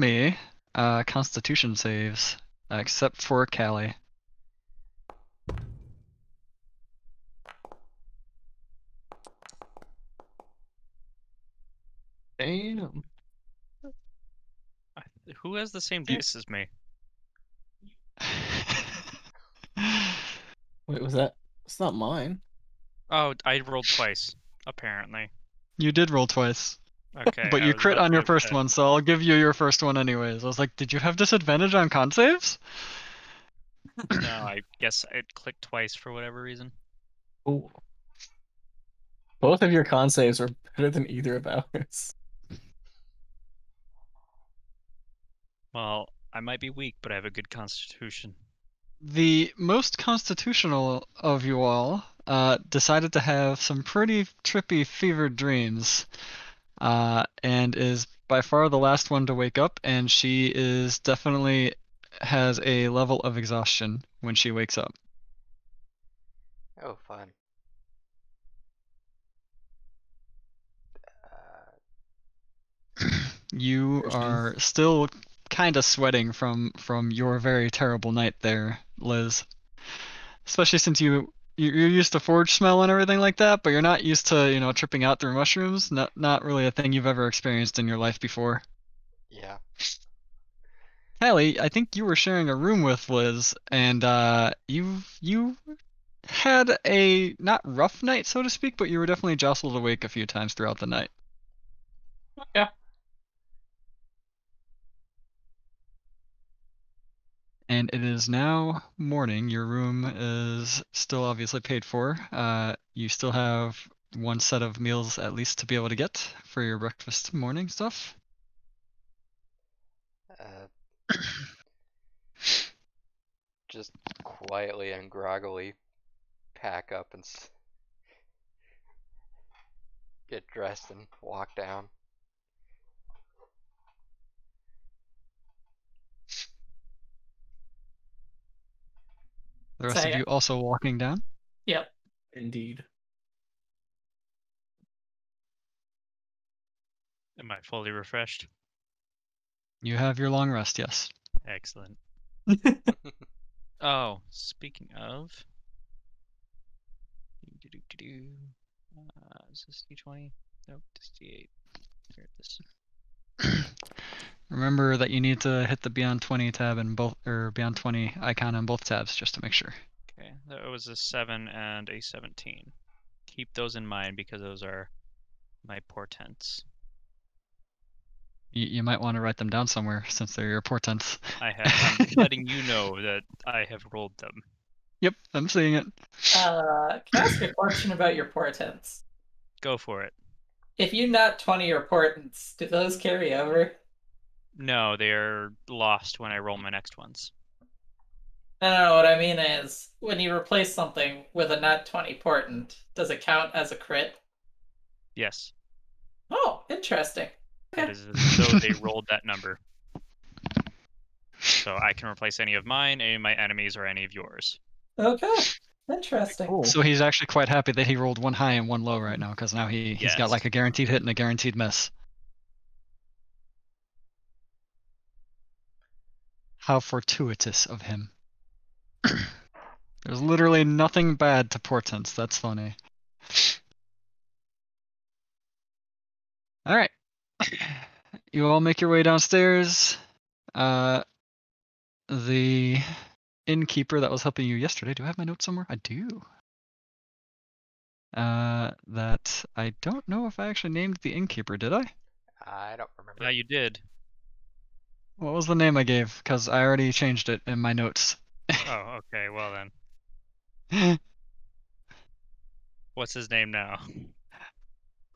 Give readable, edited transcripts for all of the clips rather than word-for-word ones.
me Constitution saves, except for Callie. Damn. Who has the same dice as me? Wait, was that? It's not mine. Oh, I rolled twice, apparently. You did roll twice, Okay, but I you was crit about on to your be first upset. one, so I'll give you your first one anyways. I was like, did you have disadvantage on con saves? No, I guess it clicked twice for whatever reason. Oh, both of your con saves are better than either of ours. Well, I might be weak, but I have a good constitution. The most constitutional of you all decided to have some pretty trippy fevered dreams, and is by far the last one to wake up, and she is definitely has a level of exhaustion when she wakes up. Oh, fun. You Christian. are still kind of sweating from your very terrible night there, Liz. Especially since you're used to forge smell and everything like that, but you're not used to, tripping out through mushrooms. Not really a thing you've ever experienced in your life before. Yeah. Hallie, I think you were sharing a room with Liz, and you had a not rough night, so to speak, but you were definitely jostled awake a few times throughout the night. Yeah. And it is now morning. Your room is still obviously paid for. You still have one set of meals at least to be able to get for your breakfast morning stuff. Just quietly and groggily pack up and get dressed and walk down. The rest of you also walking down. Yep. Indeed. Am I fully refreshed? You have your long rest, yes. Excellent. Oh, speaking of. Is this D20? Nope, this D8. Here, this. Remember that you need to hit the Beyond 20 tab in both, or Beyond 20 icon on both tabs just to make sure. Okay, that was a 7 and a 17. Keep those in mind because those are my portents. You might want to write them down somewhere since they're your portents. I have. I'm letting you know that I have rolled them. Yep, I'm seeing it. Can I ask a question about your portents? Go for it. If you nat 20 your portents, do those carry over? No, they're lost when I roll my next ones. No, what I mean is, when you replace something with a nat 20 portent, does it count as a crit? Yes. Oh, interesting. It is as though they rolled that number. So I can replace any of mine, any of my enemies, or any of yours. Okay, interesting. Cool. So he's actually quite happy that he rolled one high and one low right now, because now he's got Yes. like a guaranteed hit and a guaranteed miss. How fortuitous of him. There's literally nothing bad to portents. That's funny. Alright. You all make your way downstairs. The innkeeper that was helping you yesterday. Do I have my notes somewhere? I do. That I don't know if I actually named the innkeeper, did I? I don't remember. Yeah, you did. What was the name I gave? Because I already changed it in my notes. Oh, okay. Well then. What's his name now?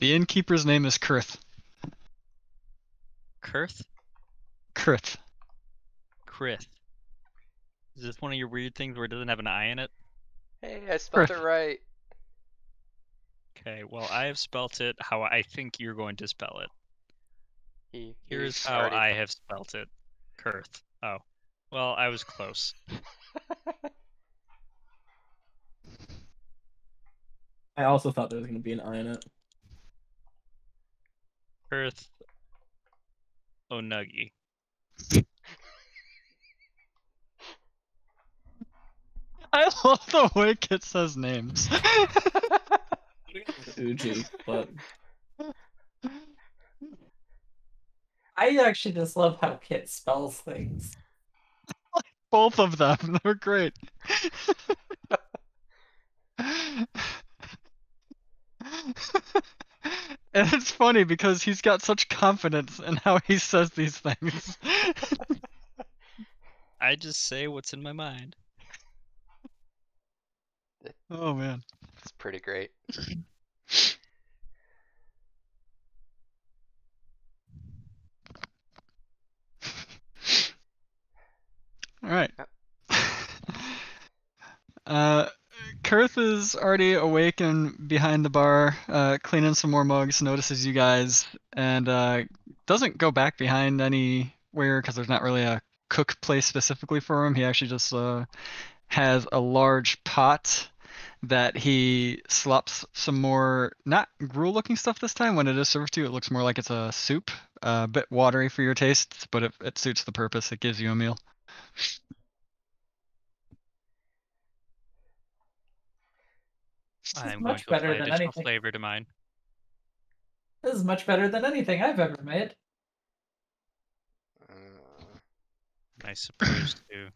The innkeeper's name is Kurth. Kurth? Kurth. Krith. Is this one of your weird things where it doesn't have an I in it? Hey, I spelled it right. Okay, well, I have spelt it how I think you're going to spell it. Here's how I have spelt it. Kurth. Oh. Well, I was close. I also thought there was going to be an I in it. Kurth Onugi. I love the way Kit says names. Uji, but I actually just love how Kit spells things. Both of them. They're great. And it's funny because he's got such confidence in how he says these things. I just say what's in my mind. Oh man. It's pretty great. All right. Yep. Kurth is already awake and behind the bar, cleaning some more mugs, notices you guys, and doesn't go back behind anywhere because there's not really a cook place specifically for him. He actually just has a large pot that he slops some more, not gruel-looking stuff this time. When it is served to you, it looks more like it's a soup, a bit watery for your taste, but it suits the purpose. It gives you a meal. I'm going much to better apply than additional anything. flavor to mine. This is much better than anything I've ever made. Mm, I suppose too.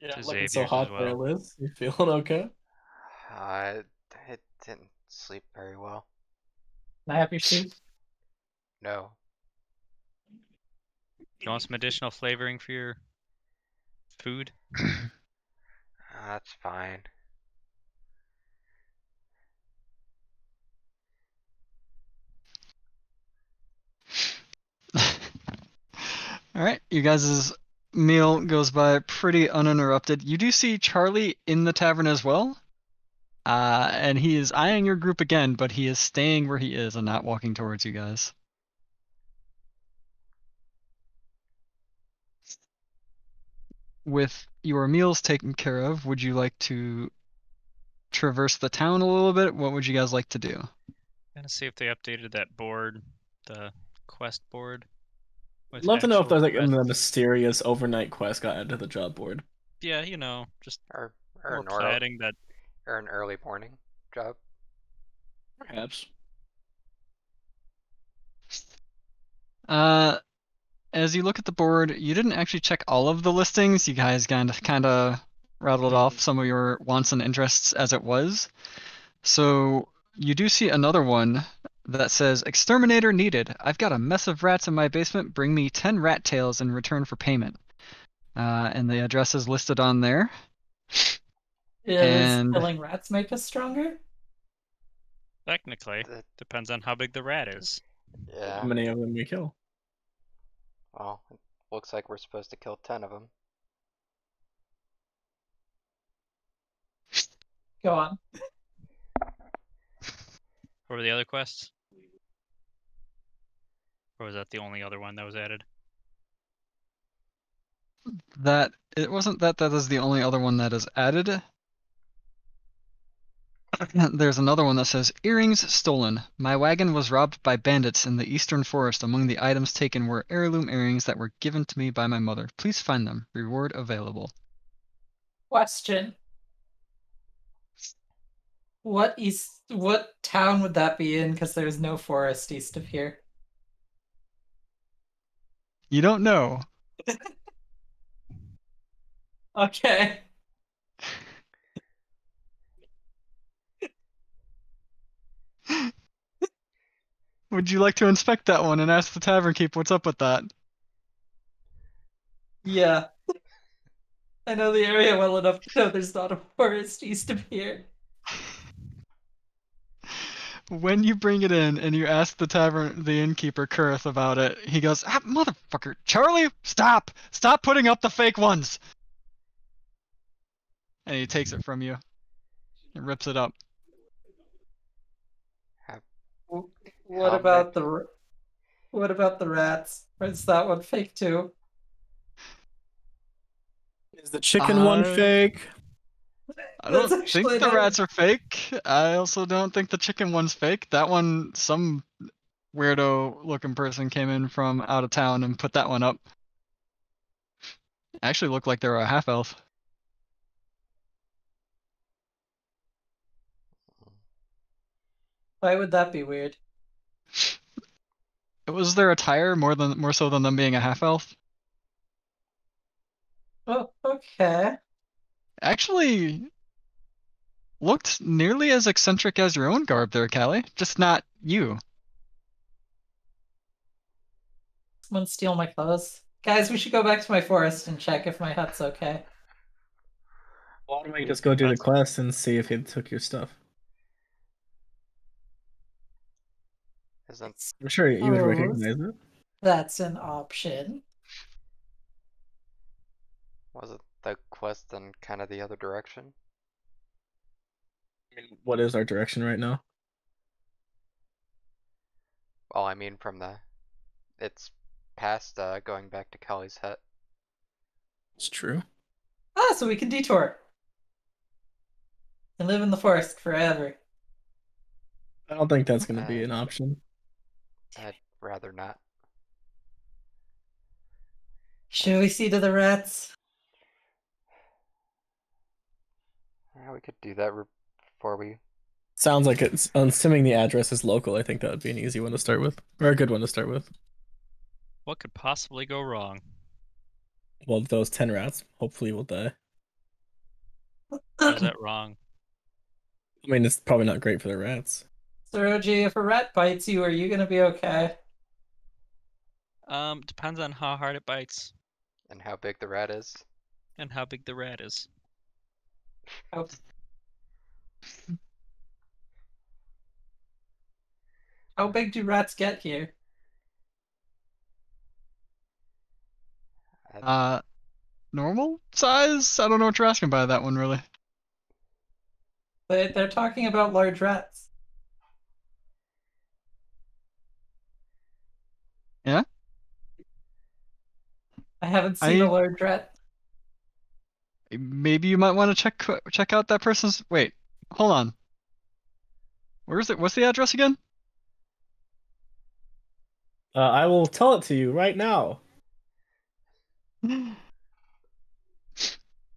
yeah, To looking so Xavier's hot as there, well. Liz. You feeling okay? it didn't sleep very well. Can I have your soup? No. You want some additional flavoring for your food? That's fine. All right, you guys' meal goes by pretty uninterrupted. You do see Charlie in the tavern as well, and he is eyeing your group again, but he is staying where he is and not walking towards you guys. With your meals taken care of, would you like to traverse the town a little bit? What would you guys like to do? Gonna see if they updated that board, the quest board. I'd love to know if actual there's like a quests. mysterious overnight quest got added to the job board. Yeah, just Or more an cladding that. or an early morning job. Perhaps. As you look at the board, you didn't actually check all of the listings. You guys kind of rattled off some of your wants and interests as it was. So you do see another one that says, Exterminator needed. I've got a mess of rats in my basement. Bring me 10 rat tails in return for payment. And the address is listed on there. Is killing rats make us stronger? Technically, depends on how big the rat is. Yeah. How many of them we kill? Well, it looks like we're supposed to kill 10 of them. Go on. What were the other quests? Or was that the only other one that was added? That it wasn't that is the only other one that is added. There's another one that says, Earrings stolen. My wagon was robbed by bandits in the eastern forest. Among the items taken were heirloom earrings that were given to me by my mother. Please find them. Reward available. Question. What town would that be in? Because there's no forest east of here. You don't know. Okay. Would you like to inspect that one and ask the tavern keep what's up with that? Yeah. I know the area well enough to know there's not a forest east of here. When you bring it in and you ask the innkeeper, Kurth, about it, he goes, motherfucker, Charlie, stop! Stop putting up the fake ones! And he takes it from you and rips it up. What about the rats? Or is that one fake too? Is the chicken one fake? I don't think the rats are fake. I also don't think the chicken one's fake. That one, some weirdo looking person came in from out of town and put that one up. Actually looked like they were a half elf. Why would that be weird? Was their attire more so than them being a half elf? Oh, okay. Actually, looked nearly as eccentric as your own garb there, Callie. Just not you. Someone steal my clothes. Guys, we should go back to my forest and check if my hut's okay. Why don't we just go do the quest and see if he took your stuff? Isn't I'm sure you would Oh. recognize it. That's an option. wasn't the quest in kind of the other direction? I mean, what is our direction right now? Well, I mean it's past going back to Kelly's hut. It's true. Ah, so we can detour. And live in the forest forever. I don't think that's going to be an option. I'd rather not. Should we see to the rats? Yeah, we could do that before we. Sounds like it's, assuming the address is local, I think that would be an easy one to start with. Or a good one to start with. What could possibly go wrong? Well, those 10 rats hopefully will die. How's that wrong? I mean, it's probably not great for the rats. Soroji, if a rat bites you, are you gonna be okay? Depends on how hard it bites And how big the rat is. and how big the rat is. Oh. How big do rats get here? Normal size? I don't know what you're asking by that one, really. They're talking about large rats. Yeah? I haven't seen a large rat. Maybe you might want to check out that person's. Wait, hold on. Where is it? What's the address again? I will tell it to you right now.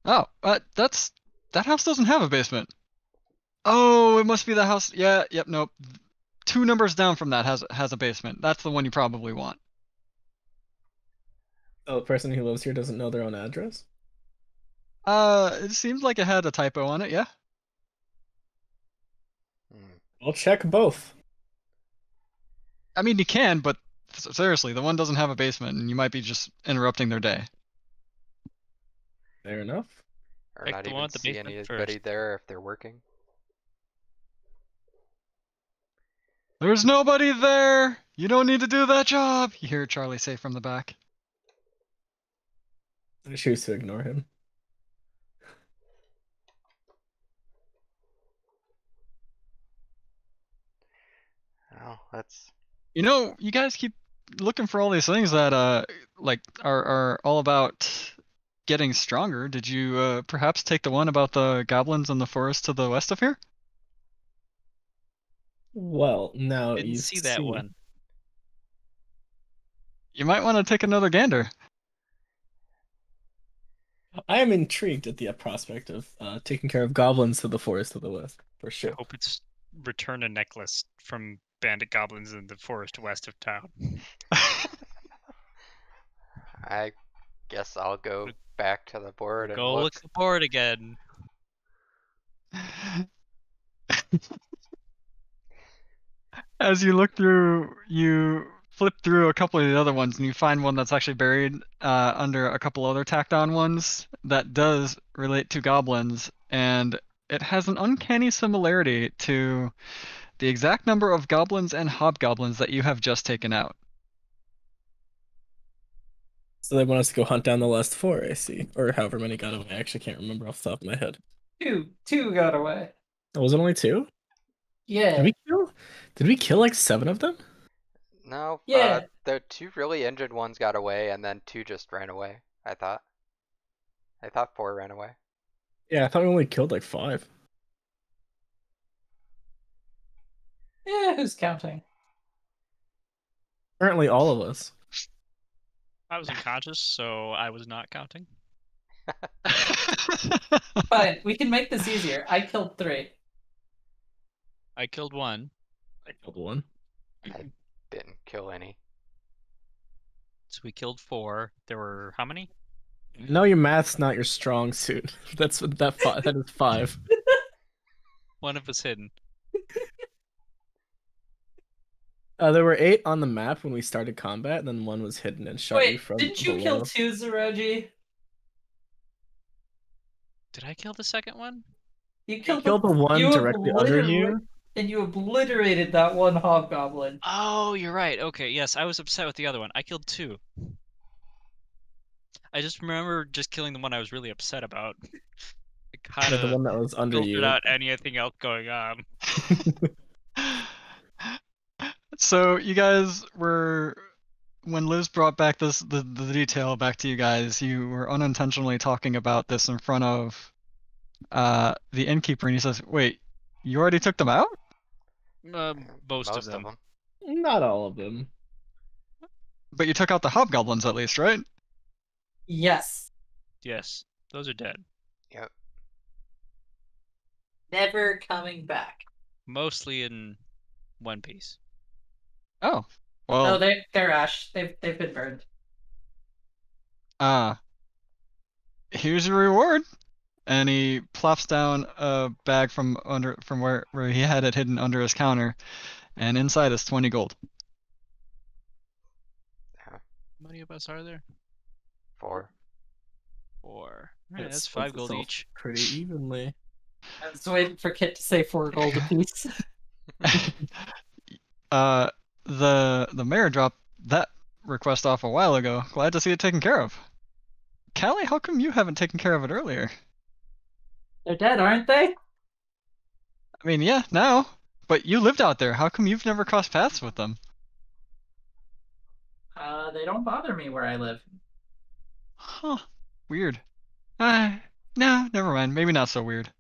Oh, that house doesn't have a basement. Oh, it must be the house. Yeah, yep, nope. 2 numbers down from that has a basement. That's the one you probably want. Oh, the person who lives here doesn't know their own address? It seems like it had a typo on it, yeah? I'll check both. I mean, you can, but seriously, the one doesn't have a basement, and you might be just interrupting their day. Fair enough. Or Pick not the one even with the see basement anybody first. there if they're working. There's nobody there! You don't need to do that job! You hear Charlie say from the back. I choose to ignore him. Oh, that's. You know, you guys keep looking for all these things that like are all about getting stronger. Did you perhaps take the one about the goblins in the forest to the west of here? Well, now Didn't you see that one. You might want to take another gander. I am intrigued at the prospect of taking care of goblins to the forest to the west, for I sure. hope it's return a necklace from bandit goblins in the forest west of town. I guess I'll go back to the board and Go look at the board again. As you look through, you flip through a couple of the other ones, and you find one that's actually buried under a couple other tacked on ones that does relate to goblins, and it has an uncanny similarity to the exact number of goblins and hobgoblins that you have just taken out. So they want us to go hunt down the last 4, I see. Or however many got away. I actually can't remember off the top of my head. Two got away. Oh, was it only 2? Yeah. Did we kill like 7 of them? No, Yeah. the 2 really injured ones got away, and then 2 just ran away, I thought. I thought 4 ran away. Yeah, I thought we only killed like 5. Yeah, who's counting? Apparently all of us. I was unconscious, so I was not counting. Fine, we can make this easier. I killed 3. I killed 1. I killed 1. I didn't kill any. So we killed 4. There were how many? No, your math's not your strong suit. That is 5. 1 of us hidden. There were 8 on the map when we started combat, and then 1 was hidden and shot you Wait, from didn't you below. kill 2, Zeroji? Did I kill the second one? You You killed killed the one directly under you. And you obliterated that one hobgoblin. Oh, you're right. Okay, yes, I was upset with the other one. I killed 2. I just remember just killing the one I was really upset about. It kind The of one that was under filtered you. out anything else going on. So you guys were, when Liz brought back the detail back to you guys, you were unintentionally talking about this in front of the innkeeper, and he says, "Wait, you already took them out?" Most of them. Not all of them. But you took out the hobgoblins at least, right? Yes. Yes, those are dead. Yep. Never coming back. Mostly in one piece. Oh, well. No, they're ash. They've been burned. Here's your reward. And he plops down a bag from where he had it hidden under his counter, and inside is 20 gold. How many of us are there? 4. 4. It Right, that's splits 5 gold itself each. Pretty evenly. I was waiting for Kit to say 4 gold apiece. The mayor dropped that request off a while ago. Glad to see it taken care of. Callie, how come you haven't taken care of it earlier? They're dead, aren't they? I mean, yeah, now. But you lived out there. How come you've never crossed paths with them? They don't bother me where I live. Huh. Weird. No, never mind. Maybe not so weird.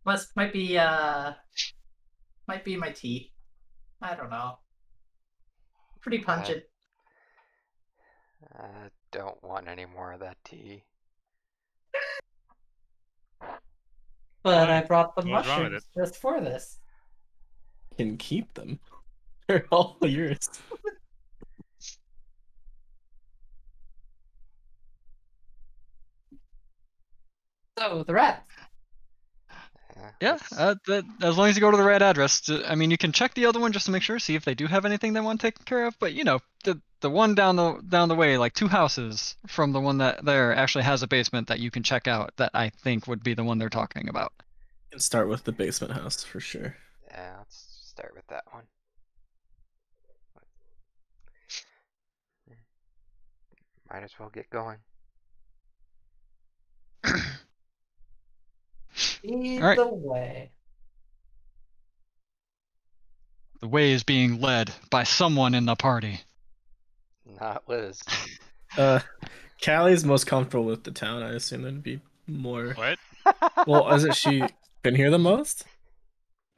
Might be my tea. I don't know. Pretty pungent. I don't want any more of that tea. But Why? I brought the What's wrong with mushrooms just for this. Can keep them. They're all yours. So the rat. Yeah, as long as you go to the right address. I mean, you can check the other one just to make sure, see if they do have anything they want taken care of. But you know, the one down the way, like 2 houses from the one that there, actually has a basement that you can check out. That I think would be the one they're talking about. And start with the basement house for sure. Yeah, let's start with that one. Might as well get going. Lead Alright. the way. The way is being led by someone in the party. Not Liz. Callie's most comfortable with the town. I assume there'd be more. What? Well, hasn't she been here the most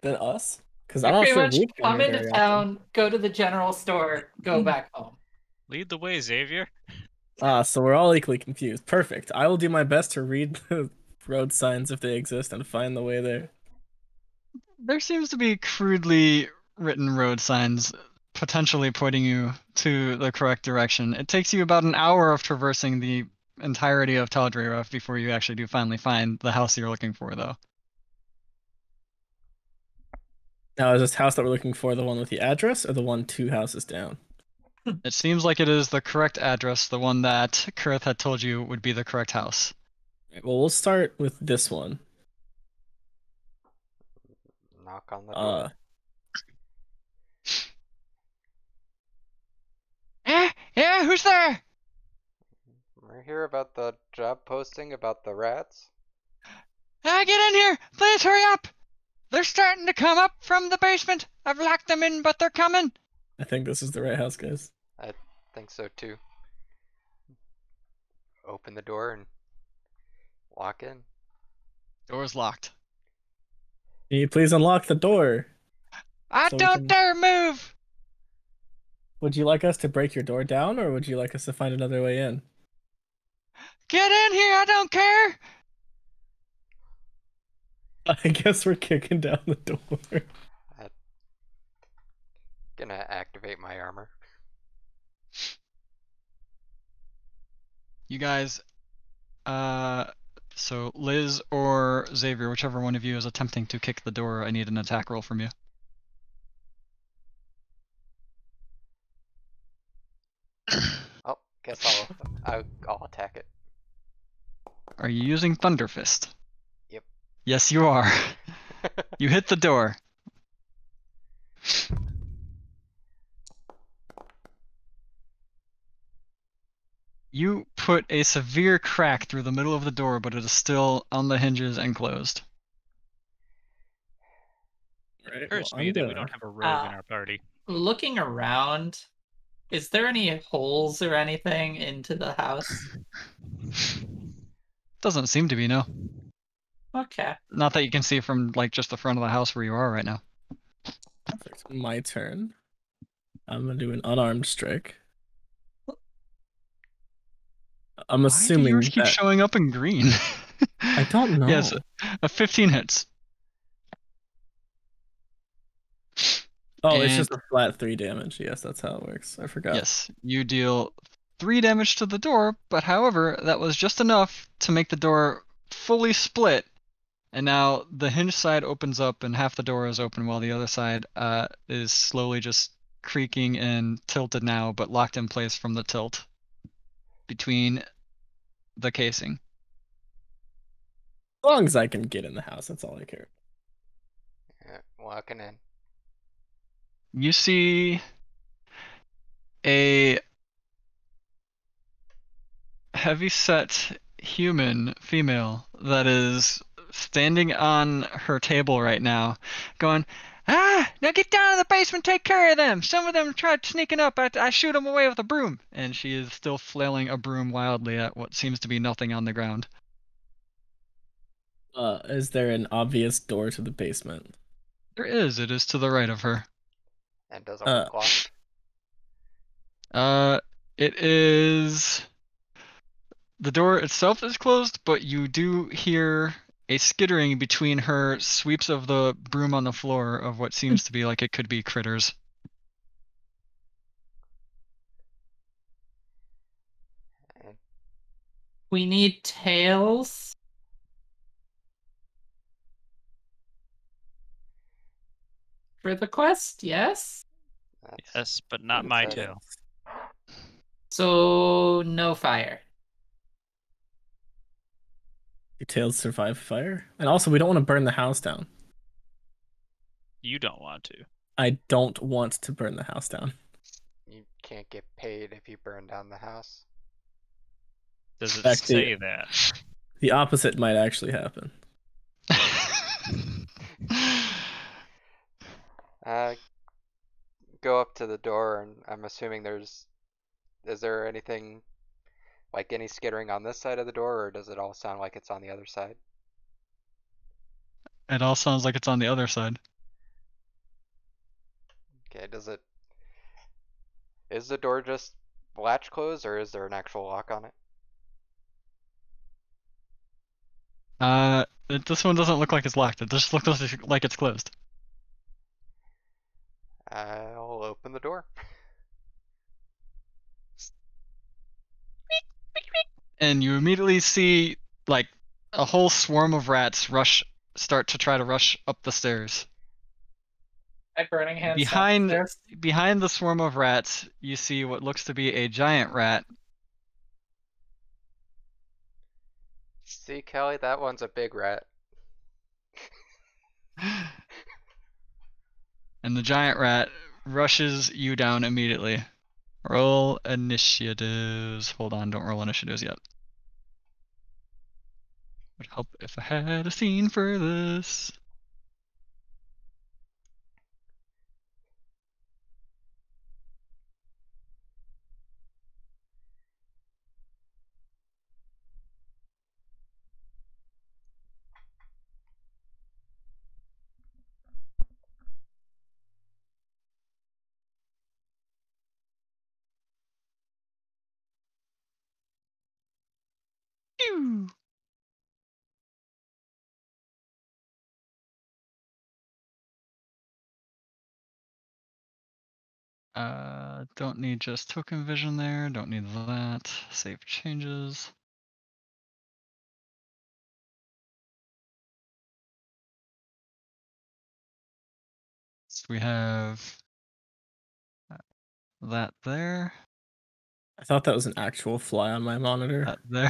than us? Because I'm not Pretty sure much we've been come here into very town, go to the general store, go back home. Lead the way, Xavier. often. So we're all equally confused. Perfect. I will do my best to read the road signs if they exist and find the way there. There seems to be crudely written road signs potentially pointing you to the correct direction. It takes you about an hour of traversing the entirety of Taldrera before you actually do finally find the house you're looking for, though. Now, is this house that we're looking for the one with the address or the one 2 houses down? It seems like it is the correct address, the one that Kurth had told you would be the correct house. Right, well, we'll start with this one. Knock on the door. Yeah, who's there? We're here about the job posting about the rats. Get in here! Please hurry up! They're starting to come up from the basement. I've locked them in, but they're coming. I think this is the right house, guys. I think so too. Open the door and walk in. Door's locked. Can you please unlock the door? I So we don't can- dare move! Would you like us to break your door down, or would you like us to find another way in? Get in here, I don't care! I guess we're kicking down the door. I'm gonna activate my armor. You guys, so Liz or Xavier, whichever one of you is attempting to kick the door, I need an attack roll from you. Oh, guess I'll attack it. Are you using Thunder Fist? Yep. Yes, you are. You hit the door. You put a severe crack through the middle of the door, but it is still on the hinges and closed. Right, Occurs to well, me I'm that we gonna. don't have a rogue in our party. Looking around, is there any holes or anything into the house? Doesn't seem to be, no. Okay. Not that you can see from like just the front of the house where you are right now. Perfect. My turn. I'm gonna do an unarmed strike. I'm Why do assuming yours keep that showing up in green? I don't know. Yes, a 15 hits. Oh, it's And just a flat 3 damage. Yes, that's how it works. I forgot. yes, you deal 3 damage to the door, but however, that was just enough to make the door fully split. And now the hinge side opens up and half the door is open while the other side is slowly just creaking and tilted now, but locked in place from the tilt between the casing. As long as I can get in the house, that's all I care. Yeah, walking in. You see a heavy-set human female that is standing on her table right now, going, "Ah, now get down to the basement, take care of them. Some of them tried sneaking up. I shoot them away with a broom." And she is still flailing a broom wildly at what seems to be nothing on the ground. Is there an obvious door to the basement? There is. It is to the right of her. And doesn't look locked. It is. The door itself is closed, but you do hear a skittering between her sweeps of the broom on the floor of what seems to be like it could be critters. And We need tails. For the quest, yes? that's Yes, but not what it my said. tail. So, no fire. Details survive fire. And also, we don't want to burn the house down. You don't want to. I don't want to burn the house down. You can't get paid if you burn down the house. Does it Back to say you. that? The opposite might actually happen. Go up to the door, and I'm assuming is there anything, like any skittering on this side of the door, or does it all sound like it's on the other side? It all sounds like it's on the other side. Okay, is the door just latch closed, or is there an actual lock on it? This one doesn't look like it's locked. It just looks like it's closed. I'll open the door. And you immediately see like a whole swarm of rats start to try to rush up the stairs. My burning hands Behind downstairs. behind the swarm of rats, you see what looks to be a giant rat. See, Kelly, that one's a big rat. And the giant rat rushes you down immediately. Roll initiatives. Hold on, don't roll initiatives yet. Would help if I had a scene for this. Pew! Don't need just token vision there. Don't need that. Save changes. So we have that there. I thought that was an actual fly on my monitor. That there.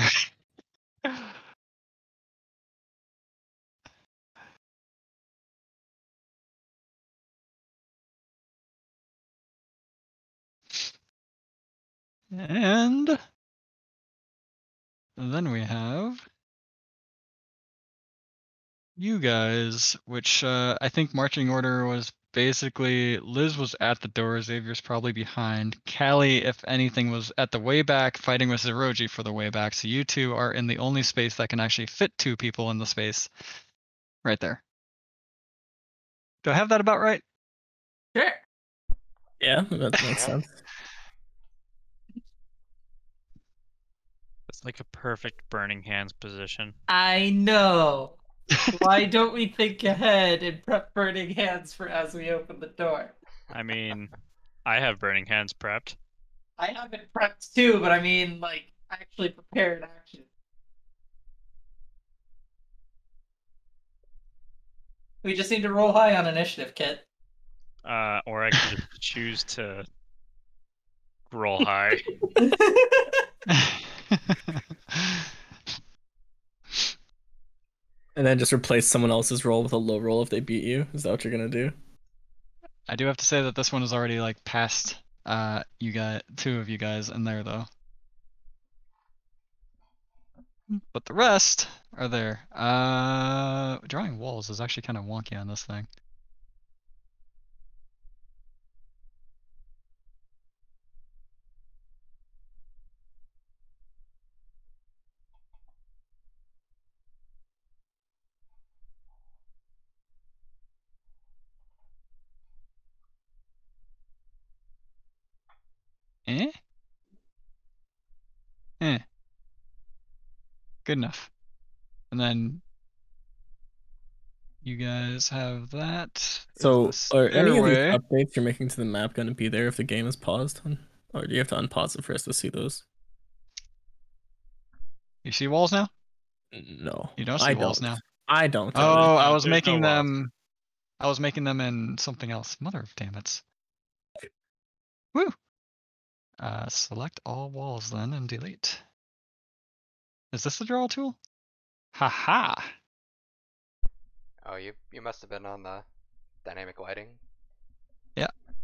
And then we have you guys, which I think marching order was basically Liz was at the door, Xavier's probably behind. Callie, if anything, was at the way back fighting with Zeroji for the way back. So you two are in the only space that can actually fit 2 people in the space. Right there. Do I have that about right? Sure. Yeah, that makes sense. It's like a perfect burning hands position. I know. Why don't we think ahead and prep burning hands for as we open the door? I mean, I have burning hands prepped. I have it prepped too, but I mean, like, actually prepared action. We just need to roll high on initiative, Kit. Or I could just choose to roll high. And then just replace someone else's roll with a low roll if they beat you. Is that what you're gonna do? I do have to say that this one is already like past you guys, 2 of you guys in there though. But the rest are there. Drawing walls is actually kind of wonky on this thing. Eh? Eh. Good enough. And then you guys have that. So, Is are the any of these stairway. updates you're making to the map going to be there if the game is paused? Or do you have to unpause it for us to see those? You see walls now? No, You don't see I walls don't. now. I don't. Oh, I no- was there's no making walls. them. I was making them in something else. Mother of damn it. Woo. Select all walls then and delete. Is this the draw tool? Haha. Oh, you must have been on the dynamic lighting.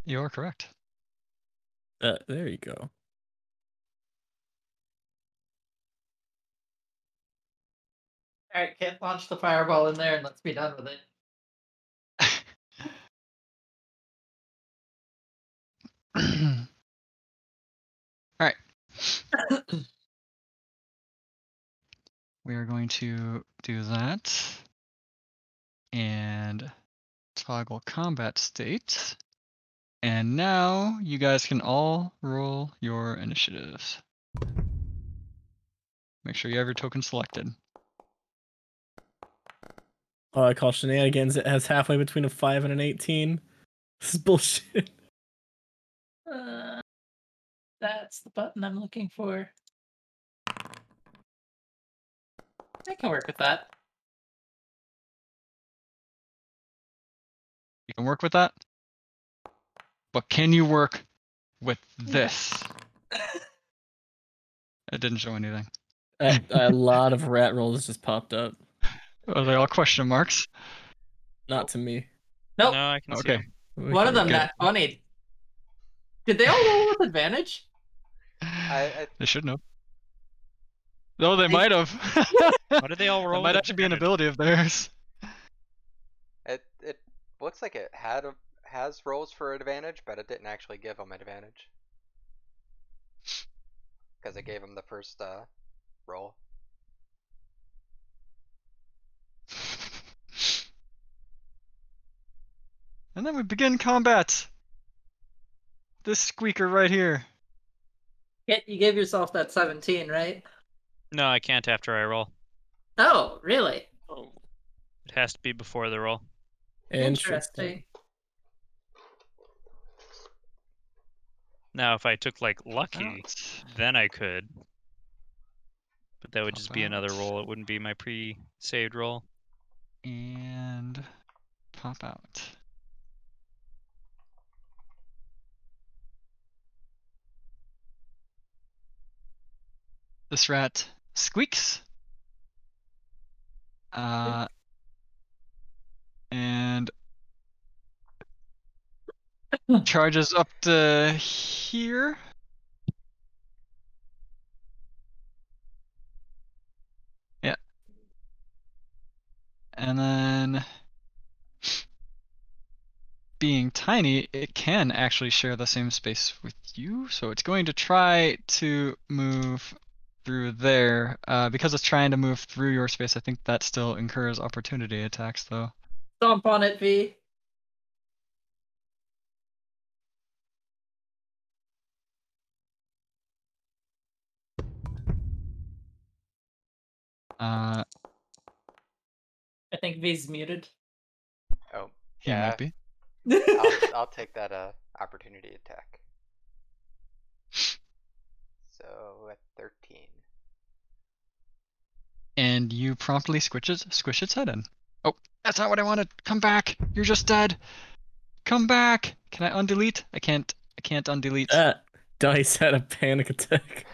You are correct. There you go. Alright, Kit, launch the fireball in there and let's be done with it. Alright. We are going to do that. And toggle combat state. And now you guys can all roll your initiatives. Make sure you have your token selected. Oh, I call shenanigans. It has halfway between a 5 and an 18. This is bullshit. That's the button I'm looking for. I can work with that. You can work with that. But can you work with this? It didn't show anything. A lot of rat rolls just popped up. Are they all question marks? Not to me. Nope. No, I can see Okay. 'em. One of them good. not funny. Did they all roll with advantage? They shouldn't have. No, they might have. Why did they all roll? That might with actually be an advantage? ability of theirs. It looks like it has rolls for advantage, but it didn't actually give them advantage. Because it gave them the first roll. And then we begin combat. This squeaker right here. Kit, you gave yourself that 17, right? No, I can't after I roll. Oh, really? Oh. It has to be before the roll. Interesting. Now, if I took like lucky, Out. then I could. But that would Pop just be another out. roll. It wouldn't be my pre-saved roll. And pop out. This rat squeaks. And charges up to here. Yeah. And then, being tiny, it can actually share the same space with you. So it's going to try to move through there. Because it's trying to move through your space, I think that still incurs opportunity attacks, though. Stomp on it, V. Uh, I think V's muted. Oh, he yeah. might be. I'll take that opportunity attack. So at 13. And you promptly squish its head in. Oh, that's not what I wanted. Come back. You're just dead. Come back. Can I undelete? I can't undelete. That dice had a panic attack.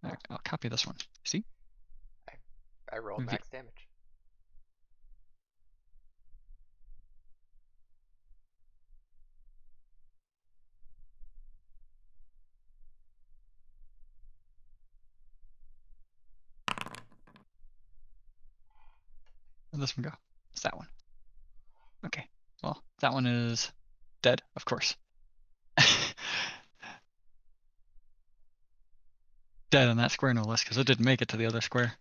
Alright, I'll copy this one. See? I rolled max damage. Where'd this one go? It's that one. Okay. Well, that one is dead, of course. Dead on that square, no less, because it didn't make it to the other square.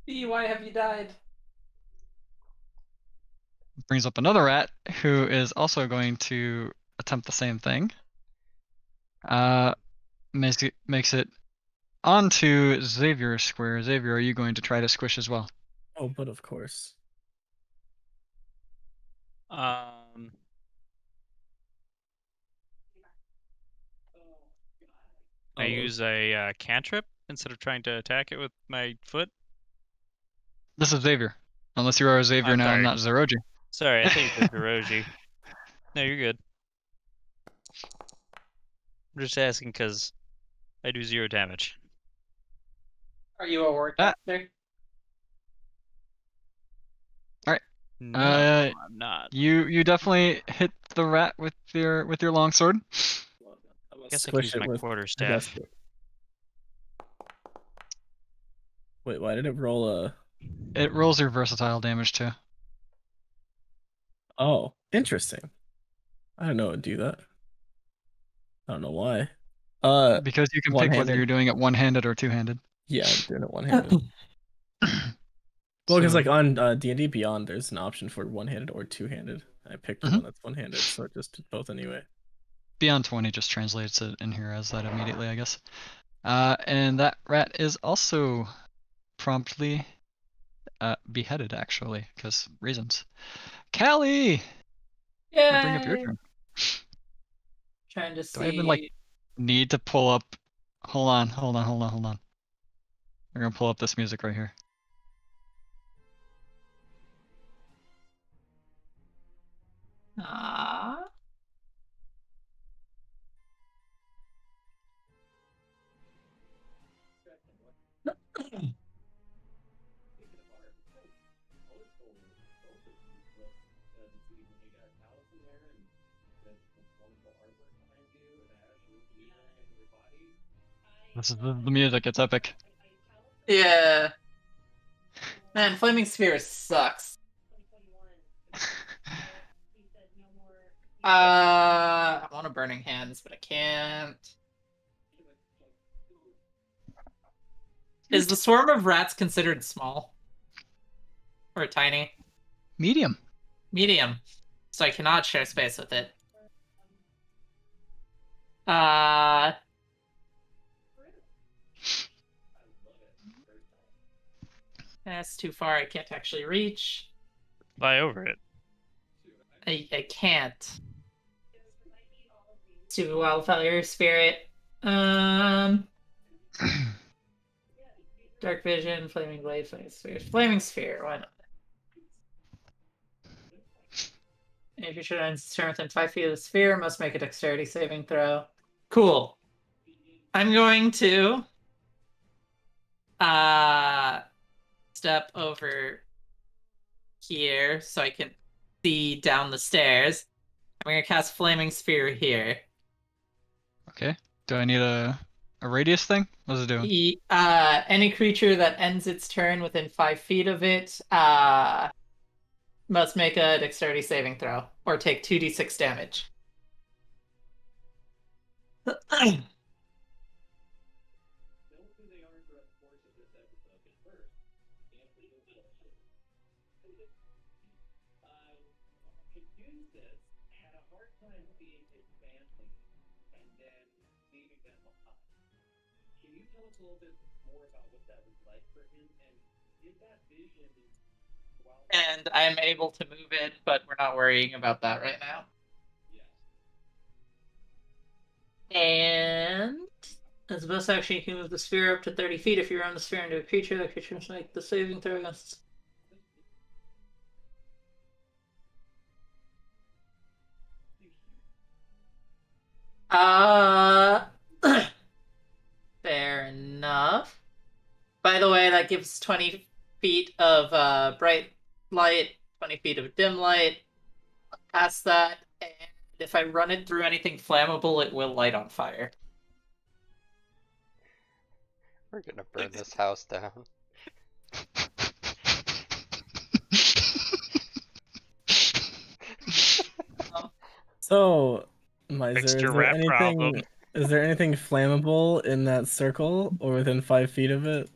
V, why have you died? Brings up another rat who is also going to attempt the same thing. Makes it onto Xavier's square. Xavier, are you going to try to squish as well? Oh, but of course. I use a cantrip instead of trying to attack it with my foot. This is Xavier. Unless you are a Xavier I'm now sorry. and not Zeroji. Sorry, I think it's Zeroji. No, you're good. I'm just asking because I do 0 damage. Are you a warcaster? No, I'm not. You definitely hit the rat with your longsword. I guess I can use my quarterstaff. Wait, why did it roll a? It rolls your versatile damage too. Oh, interesting. I don't know it'd do that. I don't know why. Because you can pick whether you're doing it one-handed or two-handed. Yeah, I'm doing it one-handed. Well, because like on D&D Beyond, there's an option for one-handed or two-handed. I picked the one that's one-handed, so it just did both anyway. Beyond 20 just translates it in here as that immediately, I guess. And that rat is also promptly beheaded, actually, because reasons. Callie! Yeah. Bring up your turn. Trying to see. Do I even need to pull up? Hold on. We're gonna pull up this music right here. This is the music. It's epic. Yeah. Man, Flaming Sphere sucks. I want a Burning Hands, but I can't. Is the swarm of rats considered small? Or tiny? Medium. Medium. So I cannot share space with it. That's too far. I can't actually reach. Fly over it. I can't. Stupid wildfire spirit. Dark vision, flaming blade, flaming sphere. Flaming sphere, why not? If you should turn within 5 feet of the sphere, must make a dexterity saving throw. Cool. I'm going to step over here so I can see down the stairs. I'm gonna cast Flaming Sphere here. Okay. Do I need a radius thing? What's it doing? Any creature that ends its turn within 5 feet of it must make a dexterity saving throw or take 2d6 damage. And I'm able to move it, but we're not worrying about that right now. And as a bonus action, you can move the sphere up to 30 feet. If you run the sphere into a creature, the creature must make the saving throw against. Fair enough. By the way, that gives 20 feet of bright light, 20 feet of dim light. Past that, and if I run it through anything flammable, it will light on fire. We're gonna burn this house down. So, Miser, Fixed is your there rat problem. anything flammable in that circle or within 5 feet of it?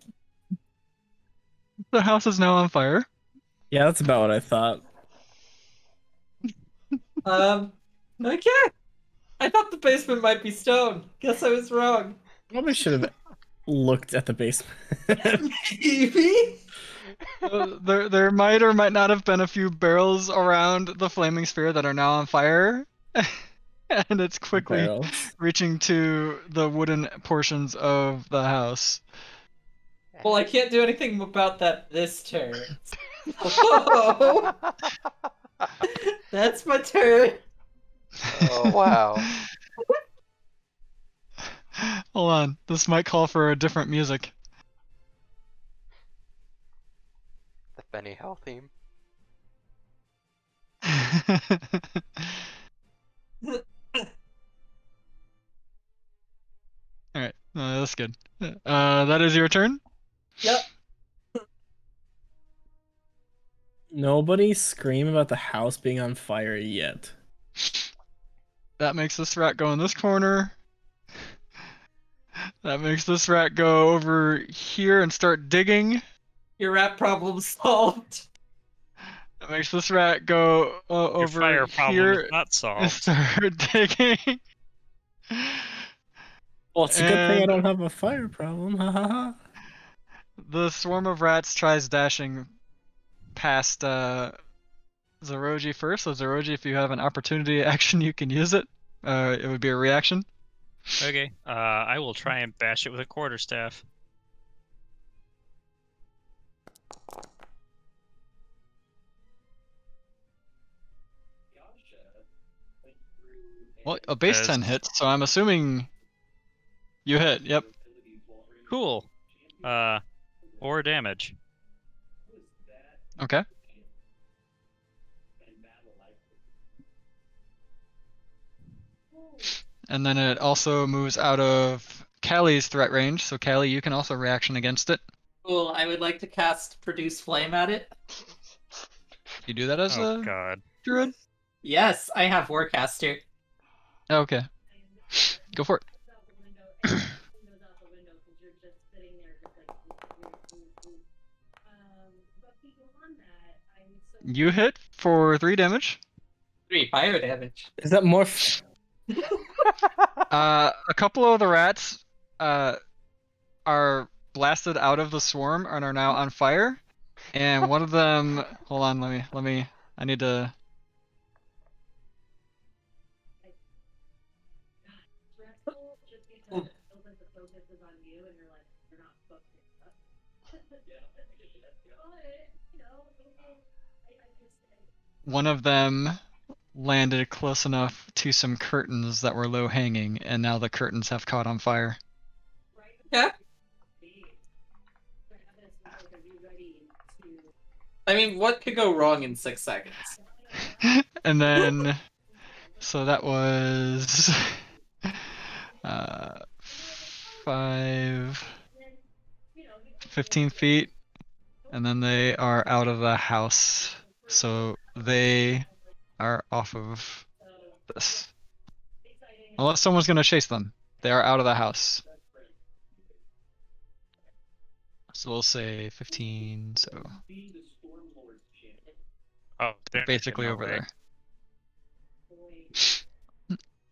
The house is now on fire. Yeah, that's about what I thought. Okay. I thought the basement might be stone. Guess I was wrong. Probably should have looked at the basement. Maybe? There might or might not have been a few barrels around the flaming sphere that are now on fire. And it's quickly Barrels. reaching to the wooden portions of the house. Well, I can't do anything about that this turn. Oh, that's my turn. Oh, wow. Hold on, this might call for a different music. The Benny Hill theme. Alright, that's good. That is your turn? Yep. Nobody scream about the house being on fire yet. That makes this rat go in this corner. That makes this rat go over here and start digging. Your rat problem solved. That makes this rat go Your over fire problem here is not and solved. start digging. Well, it's a good thing I And don't have a fire problem. Ha ha ha. the swarm of rats tries dashing past Zeroji first. So Zeroji, if you have an opportunity action, you can use it. It would be a reaction. Okay. I will try and bash it with a quarterstaff. Well, a base 10 hits, so I'm assuming you hit. Yep. Cool. Or damage. Okay. And then it also moves out of Callie's threat range, so Callie, you can also reaction against it. Cool. I would like to cast Produce Flame at it. You do that as Oh a god. druid? Yes, I have Warcaster. Okay. Go for it. You hit for 3 damage. 3 fire damage. Is that more? A couple of the rats are blasted out of the swarm and are now on fire. And one of them, hold on, let me, I need to. One of them landed close enough to some curtains that were low hanging, and now the curtains have caught on fire. Yeah. I mean, what could go wrong in 6 seconds? And then, so that was 15 feet, and then they are out of the house. So they are off of this. Unless someone's gonna chase them. They are out of the house. So we'll say 15, so Oh, they're basically getting over away.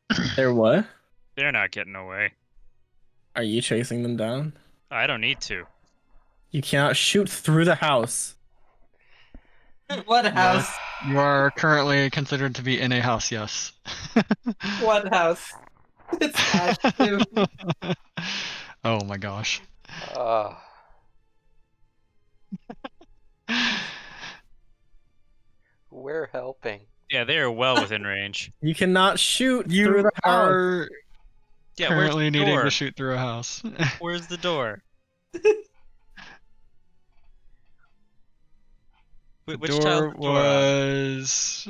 there. They're what? They're not getting away. Are you chasing them down? I don't need to. You cannot shoot through the house. What house? You are currently considered to be in a house, yes. What house? It's Ash too. Oh my gosh. We're helping. Yeah, they are well within range. You cannot shoot through You the house. are Yeah, where's currently the needing door? to shoot through a house. Where's the door? The Which door tile's the door on? was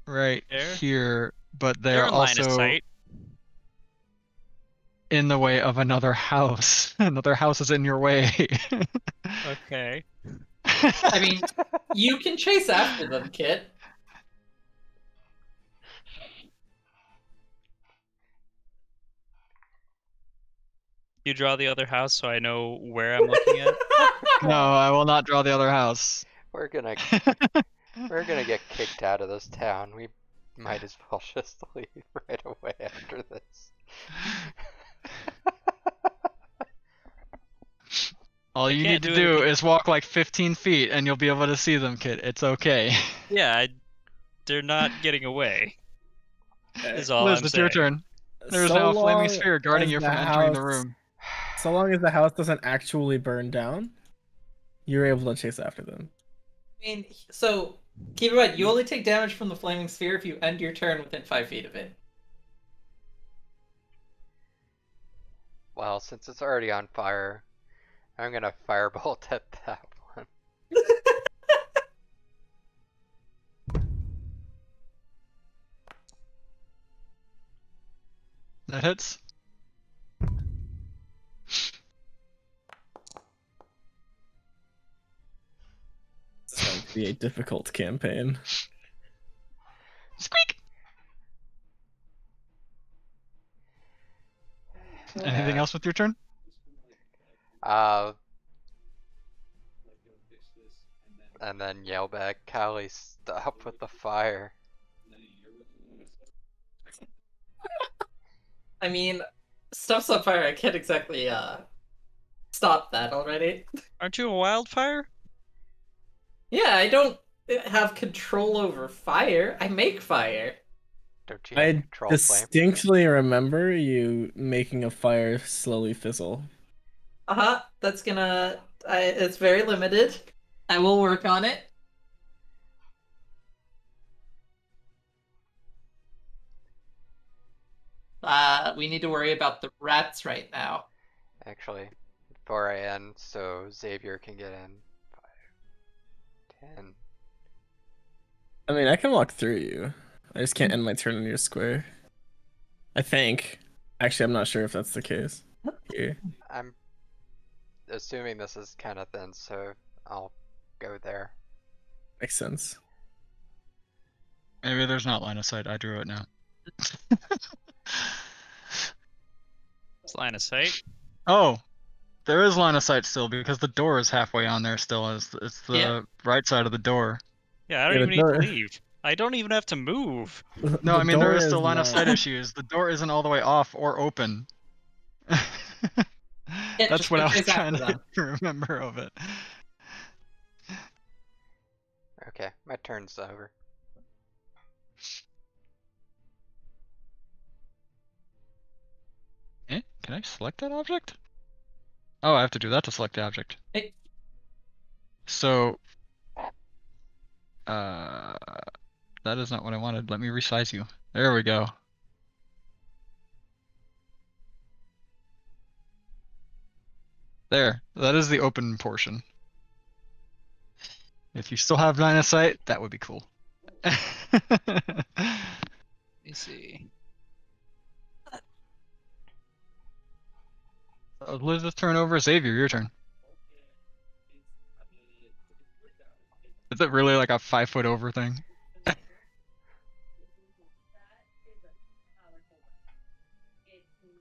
right There? here, but They're they're in line of also sight. in the way of another house. Another house is in your way. Okay. I mean, you can chase after them, Kit. You draw the other house so I know where I'm looking at. No, I will not draw the other house. We're gonna get kicked out of this town. We might as well just leave right away after this. All you need can't to do do anything. is walk like 15 feet and you'll be able to see them, kid. It's okay. Yeah, they're not getting away. Is all Liz, I'm it's saying. your turn. There's So now a flaming long sphere guarding as you the from entering the house- room. So long as the house doesn't actually burn down, you're able to chase after them. I mean, so keep in mind, you only take damage from the flaming sphere if you end your turn within 5 feet of it. Well, since it's already on fire, I'm gonna firebolt at that one. That hits. It's going to be a difficult campaign. Squeak! Anything else with your turn? And then yell back, Callie, stop with the fire. I mean, stuff's on fire. I can't exactly stop that already. Aren't you a wildfire? Yeah, I don't have control over fire. I make fire. Don't you have I control flame? distinctly remember you making a fire slowly fizzle. Uh-huh. That's gonna... it's very limited. I will work on it. We need to worry about the rats right now. Actually, before I end, so Xavier can get in. 5, 10. I mean, I can walk through you. I just can't end my turn in your square. I think. Actually, I'm not sure if that's the case. Here. I'm assuming this is kind of thin, so I'll go there. Makes sense. Maybe there's not line of sight. I drew it now. It's line of sight. Oh, there is line of sight still because the door is halfway on there still. It's the Yeah. right side of the door. Yeah, I don't Yeah, even the need door- to leave. I don't even have to move. No, I mean there is still line of not- sight issues. The door isn't all the way off or open. That's just what I make was sure it's after trying to remember of it. Okay, my turn's over. Eh? Can I select that object? Oh, I have to do that to select the object. Hey. So, that is not what I wanted. Let me resize you. There we go. There. That is the open portion. If you still have line of sight, that would be cool. Let me see. Elizabeth, turn over. Xavier, your turn. Is it really like a 5 foot over thing?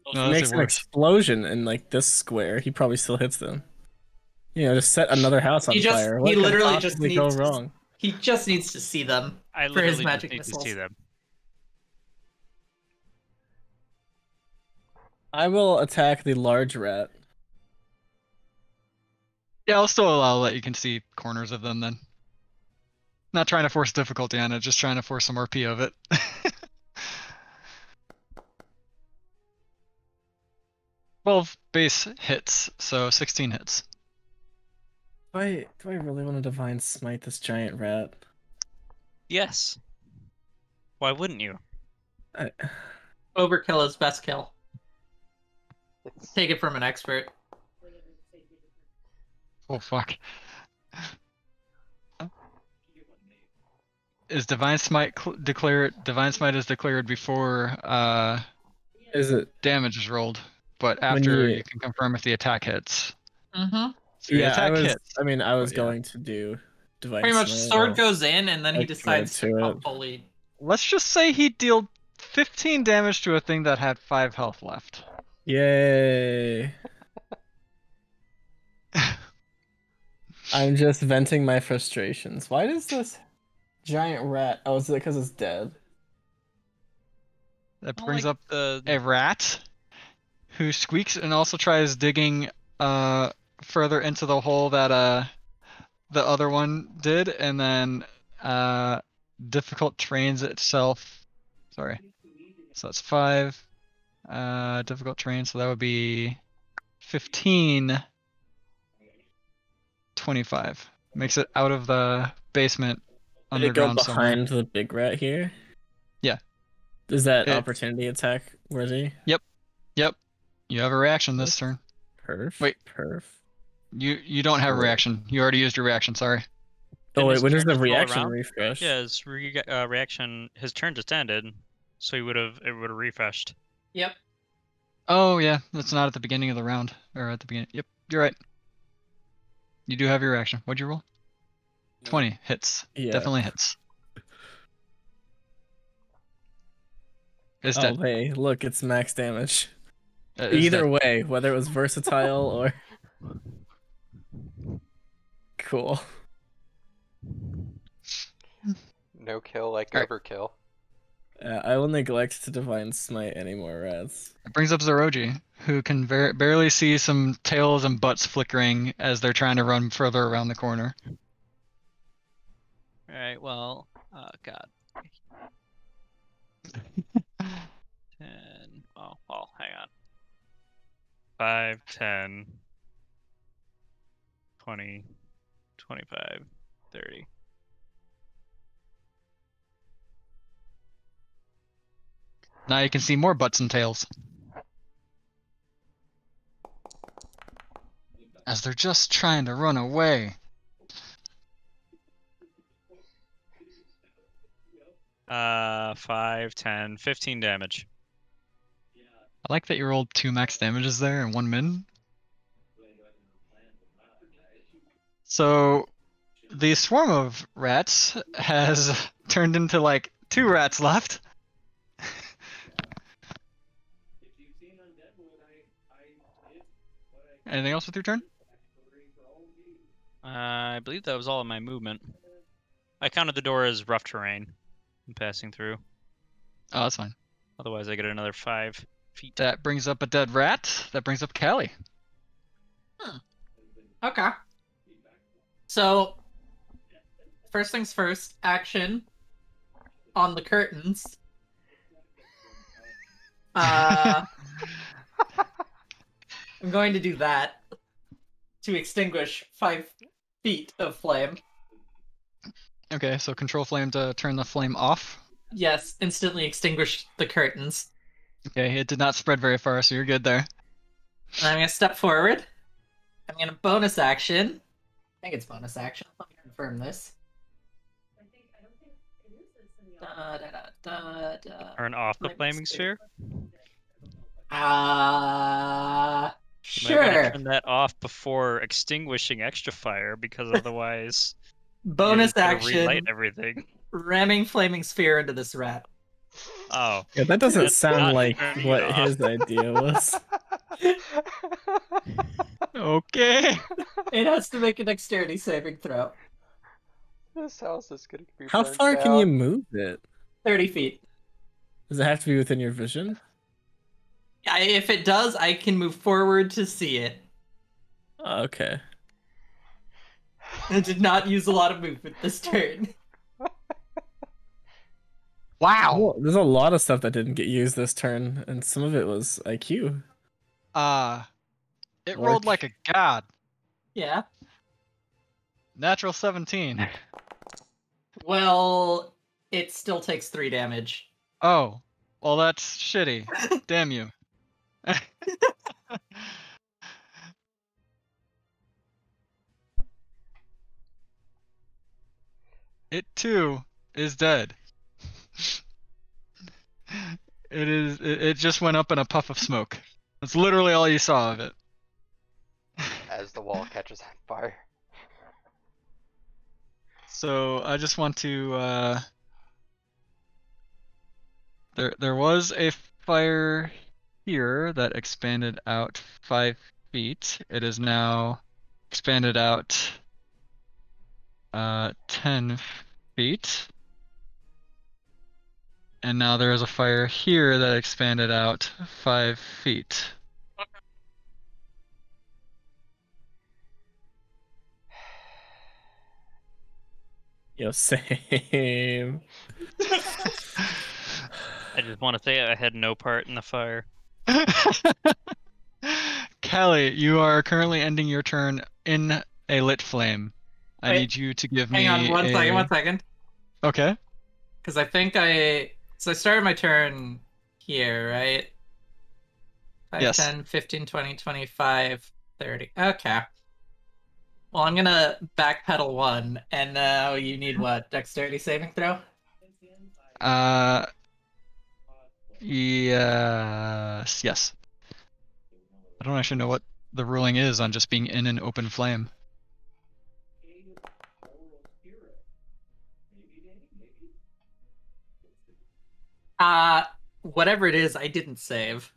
If No, he that's makes it an worse. explosion in like this square, he probably still hits them. You know, just set another house on fire. What he could literally just possibly go needs wrong? He just needs to see them I for his literally magic just need missiles. to see them. I will attack the large rat. Yeah, I'll still let you can see corners of them then. Not trying to force difficulty on it, just trying to force some RP of it. 12 base hits, so 16 hits. Do I really want to divine smite this giant rat? Yes. Why wouldn't you? Overkill is best kill. It's Take it from an expert. Oh fuck. Is Divine Smite declared? Divine Smite is declared before Is it? damage is rolled, but When after you- you can confirm if the attack hits. Mm-hmm. So the Yeah, attack I was. hits. I mean, I was but yeah. going to do divine Pretty much, smite. sword goes in, and then he I decides to committed to come it. fully. Let's just say he dealt 15 damage to a thing that had 5 health left. Yay! I'm just venting my frustrations. Why does this giant rat? Oh, is it because it's dead? That I brings like up the a rat who squeaks and also tries digging further into the hole that the other one did, and then difficult trains itself. Sorry. So that's 5. Difficult terrain, so that would be 15, 25. Makes it out of the basement Did it go underground somewhere. behind the big rat here? Yeah. Is that It- opportunity attack worthy? Yep. You have a reaction this turn. Perf. Wait. Perf. You don't have a Wait. reaction. You already used your reaction, sorry. Oh Didn't wait, his when does turn the just roll reaction around? refresh? Yeah, his reaction. His turn just ended, so it would have refreshed. Yep. Oh yeah, that's not at the beginning of the round. Or at the beginning. Yep, you're right. You do have your reaction. What'd you roll? 20 hits. Yeah. Definitely hits. It's Oh dead. hey, look, it's max damage. It is Either dead. way, whether it was versatile or cool. no kill like Alright. overkill. I will neglect to divine smite any more rats. It brings up Zoroji, who can barely see some tails and butts flickering as they're trying to run further around the corner. All right. Well, God. 10. Oh, well, hang on. 5, 10, 20, 25, 30. Now you can see more butts and tails. As they're just trying to run away. 5, 10, 15 damage. I like that you rolled 2 max damages there and 1 min. So the swarm of rats has turned into like 2 rats left. Anything else with your turn? I believe that was all of my movement. I counted the door as rough terrain. I'm passing through. Oh, that's fine. Otherwise, I get another 5 feet. That brings up a dead rat. That brings up Callie. Okay. So, first things first, action on the curtains. I'm going to do that to extinguish 5 feet of flame. Okay, so control flame to turn the flame off. Yes, instantly extinguish the curtains. Okay, it did not spread very far, so you're good there. And I'm going to step forward. I'm going to bonus action. I think it's bonus action. Let me confirm this. Turn off the flaming sphere. Sure. You might want to turn that off before extinguishing extra fire, because otherwise Bonus you're gonna action. relight everything. Ramming flaming sphere into this rat. Oh. Yeah, that doesn't That's sound not like turning what it his idea was. Okay. It has to make a dexterity saving throw. This house is gonna be How burnt far can you down. move it? 30 feet. Does it have to be within your vision? If it does, I can move forward to see it. Okay. I did not use a lot of movement this turn. Wow. Well, there's a lot of stuff that didn't get used this turn, and some of it was IQ. It Or- rolled like a god. Yeah. Natural 17. Well, it still takes 3 damage. Oh, well that's shitty. Damn you. It too is dead. It just went up in a puff of smoke. That's literally all you saw of it. As the wall catches on fire. So I just want to there was a fire here that expanded out 5 feet. It is now expanded out 10 feet. And now there is a fire here that expanded out 5 feet. Yo, same. I just want to say I had no part in the fire. Callie, you are currently ending your turn in a lit flame. I Wait, need you to give me Hang on one second. Okay. Because I think So I started my turn here, right? 5, Yes. 10, 15, 20, 25, 30. Okay. Well, I'm gonna backpedal 1, and now you need what? Dexterity saving throw? Yes. I don't actually know what the ruling is on just being in an open flame. Whatever it is, I didn't save.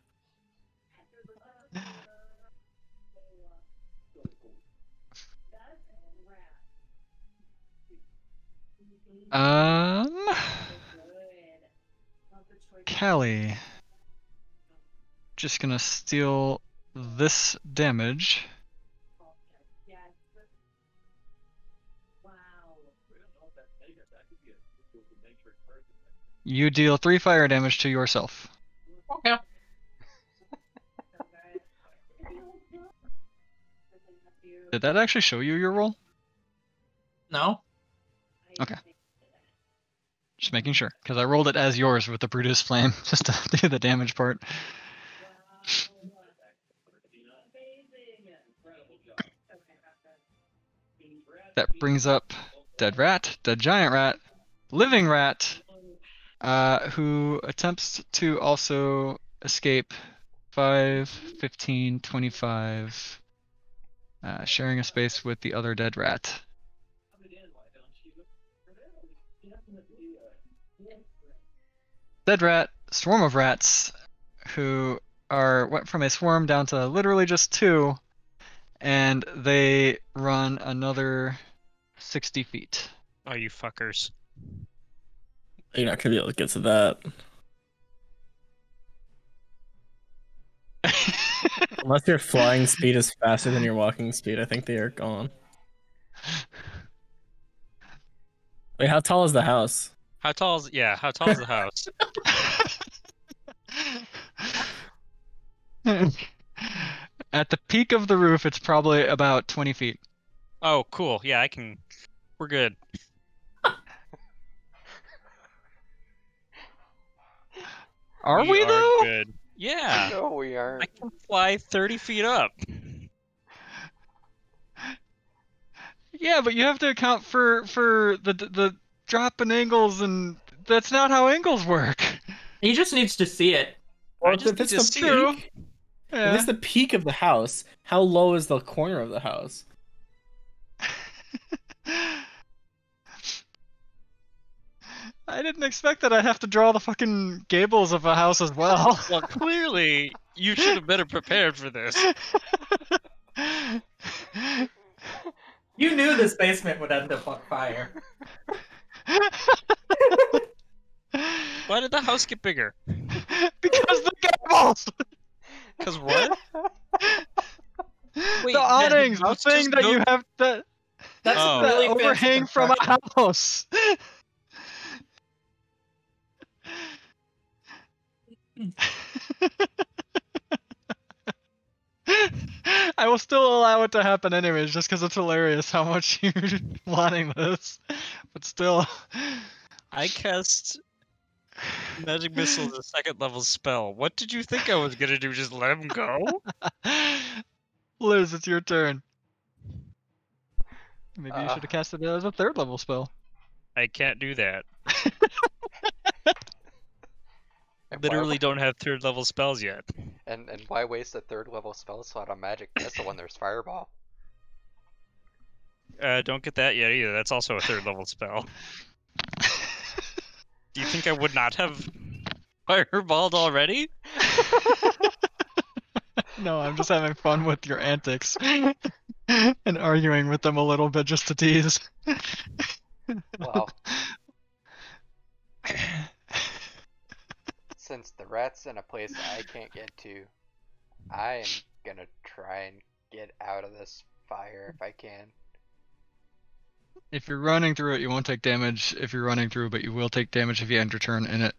Callie. Just gonna steal this damage. You deal 3 fire damage to yourself. Okay. Did that actually show you your roll? No? Okay. Just making sure, because I rolled it as yours with the Brutus Flame, just to do the damage part. That brings up dead rat, dead giant rat, living rat, who attempts to also escape 5, 15, 25, sharing a space with the other dead rat. Dead rat, swarm of rats, who went from a swarm down to literally just 2, and they run another 60 feet. Oh, you fuckers. You're not gonna be able to get to that. Unless your flying speed is faster than your walking speed, I think they are gone. Wait, how tall is the house? How tall is the house? At the peak of the roof, it's probably about 20 feet. Oh, cool. Yeah, we're good. Are we though? Good. Yeah. No, we I aren't. can fly 30 feet up. Yeah, but you have to account for the drop in angles, and that's not how angles work. He just needs to see it. I Well, just if it's need to the see it. peak, if Yeah. it's the peak of the house, how low is the corner of the house? I didn't expect that I'd have to draw the fucking gables of a house as well. Well, clearly, you should have better prepared for this. You knew this basement would end up on fire. Why did the house get bigger? Because the gables! Because what? Wait, The awnings, the house thing just that goes- you have that, That's Oh. that really fancy overhang from a construction. house. I will still allow it to happen anyways, just because it's hilarious how much you're wanting this. But still. I cast Magic Missile as a second level spell. What did you think I was gonna do? Just let him go? Liz, it's your turn. Maybe you Uh. should have casted it as a third level spell. I can't do that. And Literally why, don't have third level spells yet. and why waste a third level spell slot on Magic Missile when there's Fireball? Don't get that yet either. That's also a third level spell. Do you think I would not have fireballed already? No, I'm just having fun with your antics. And arguing with them a little bit just to tease. Well, since the rat's in a place I can't get to, I am gonna try and get out of this fire if I can. If you're running through it, you won't take damage if you're running through, but you will take damage if you end your turn in it.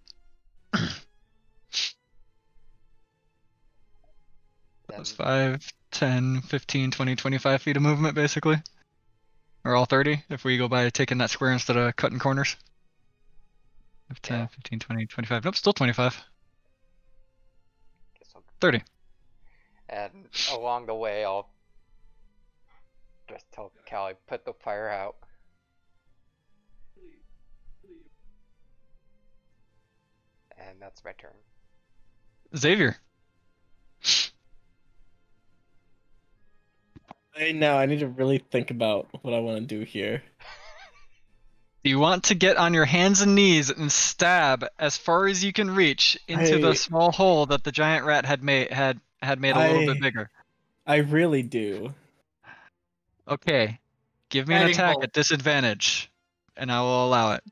Then, That's 5, 10, 15, 20, 25 feet of movement, basically. Or all 30, if we go by taking that square instead of cutting corners. 10, Yeah. 15, 20, 25. Nope, still 25. guess I'll, 30. and along the way, I'll just tell Callie, put the fire out. And that's my turn. Xavier. I need to really think about what I want to do here. Do you want to get on your hands and knees and stab as far as you can reach into the small hole that the giant rat had made a little bit bigger? I really do. Okay. Give me an Fighting attack bolt. at disadvantage, and I will allow it.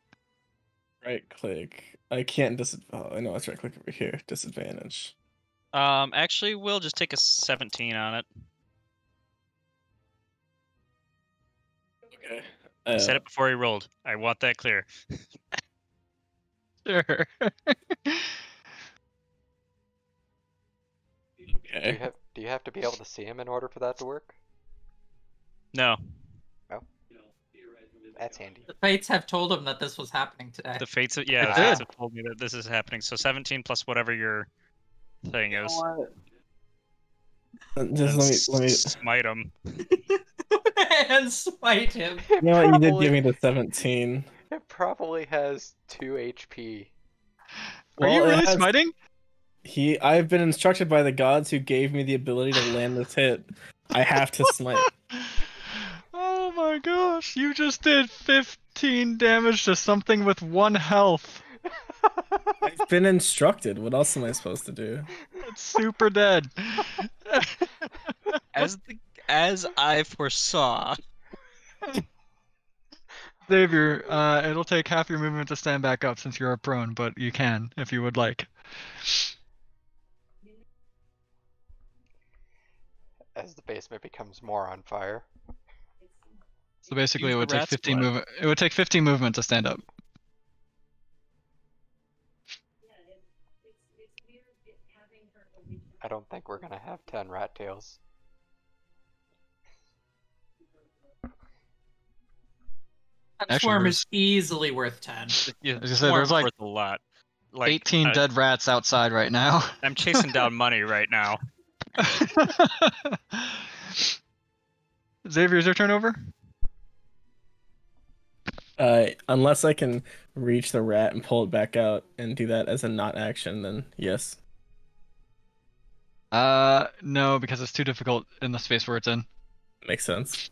Right click. I can't oh, I know it's right click over here. Disadvantage. Actually, we'll just take a 17 on it. Okay. I said it before he rolled. I want that clear. Sure. Okay. Do you have to be able to see him in order for that to work? No, That's handy. The fates have told him that this was happening today. the fates. The It fates did. have told me that this is happening. So 17 plus whatever your thing is. Just let me. Smite him. And smite him. You know what? You did Probably- give me the 17. It probably has 2 HP. Are you Well, it really has- smiting? I've been instructed by the gods who gave me the ability to land this hit. I have to smite. Oh my gosh, you just did 15 damage to something with 1 health. I've been instructed. What else am I supposed to do? It's super dead. As I foresaw. Xavier, it'll take half your movement to stand back up since you're prone, but you can if you would like. As the basement becomes more on fire. So basically, Use it the would take rat 15 squad. movement. It would take 15 movement to stand up. I don't think we're gonna have 10 rat tails. That Actually, swarm there's is easily worth 10. Yeah, I was gonna say, swarm's there's like worth a lot. Like 18 dead rats outside right now. I'm chasing down money right now. Xavier, is your turn over? Unless I can reach the rat and pull it back out and do that as a not action, then yes. No, because it's too difficult in the space where it's in. Makes sense.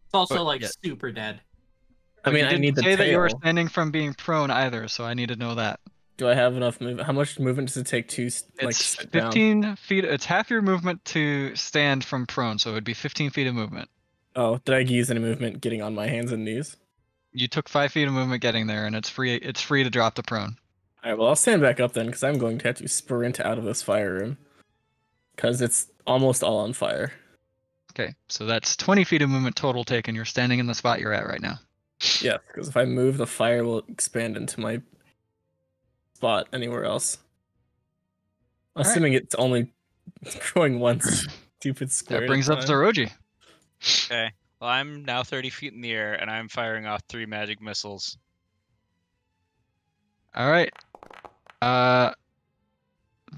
It's also But, like yeah. super dead. I mean, You I didn't need the say that you were tail. standing from being prone either, so I need to know that. Do I have enough movement? How much movement does it take to like It's sit down? 15 feet. It's half your movement to stand from prone, so it would be 15 feet of movement. Oh, did I use any movement getting on my hands and knees? You took 5 feet of movement getting there, and it's free. It's free to drop to prone. All right, well, I'll stand back up then, because I'm going to have to sprint out of this fire room, because it's almost all on fire. Okay, so that's 20 feet of movement total taken. You're standing in the spot you're at right now. Yeah, because if I move, the fire will expand into my spot anywhere else. Assuming it's only growing one stupid square. That brings up at a time. Zoroji. Okay. Well, I'm now 30 feet in the air, and I'm firing off 3 magic missiles. All right. The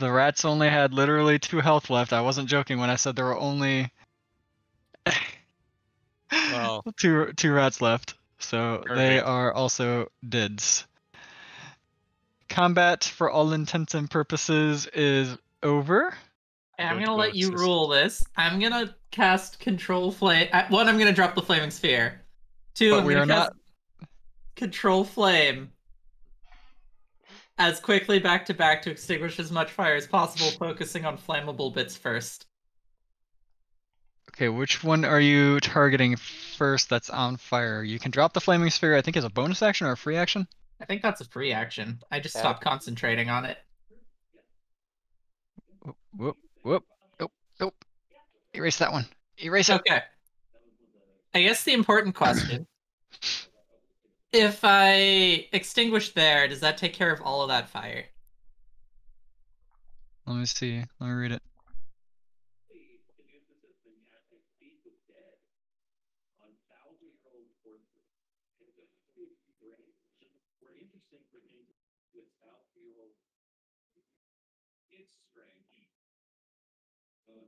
rats only had literally 2 health left. I wasn't joking when I said there were only Well, two rats left. So they perfect. are also deads. Combat, for all intents and purposes, is over. Okay, I'm Good gonna let you God, rule this. I'm gonna cast Control Flame. One, I'm gonna drop the Flaming Sphere. 2, But I'm we gonna are cast not. Control Flame as quickly back to back to extinguish as much fire as possible, focusing on flammable bits first. Okay, which one are you targeting first that's on fire? You can drop the flaming sphere, I think, as a bonus action or a free action. I think that's a free action. I just Yeah. stopped concentrating on it. Whoop, whoop, nope. Erase that one. Erase it. Okay. I guess the important question. If I extinguish there, does that take care of all of that fire? Let me see. Let me read it.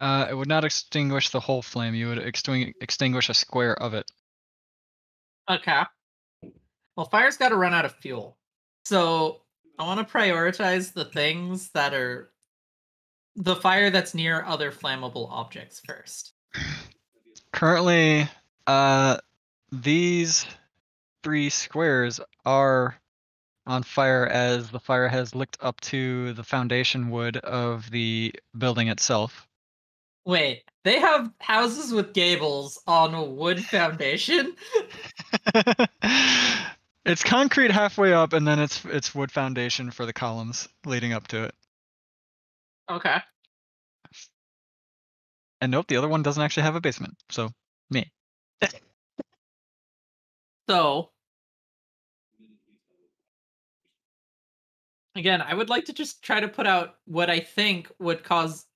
It would not extinguish the whole flame. You would extinguish a square of it. Okay. Well, fire's got to run out of fuel. So I want to prioritize the things that are the fire that's near other flammable objects first. Currently, these 3 squares are on fire as the fire has licked up to the foundation wood of the building itself. Wait, they have houses with gables on a wood foundation? It's concrete halfway up, and then it's wood foundation for the columns leading up to it. Okay. And nope, the other one doesn't actually have a basement. So, me. So, again, I would like to just try to put out what I think would cause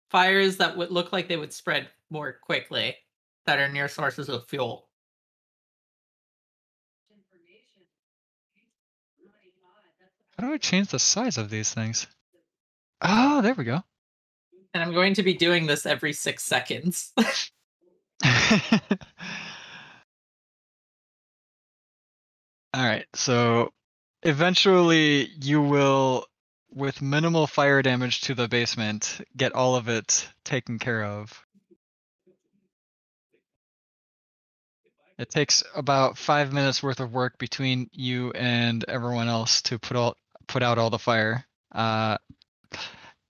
fires that would look like they would spread more quickly that are near sources of fuel. How do I change the size of these things? Oh, there we go. And I'm going to be doing this every 6 seconds. Alright, so eventually you will, with minimal fire damage to the basement, get all of it taken care of. It takes about 5 minutes worth of work between you and everyone else to put out all the fire.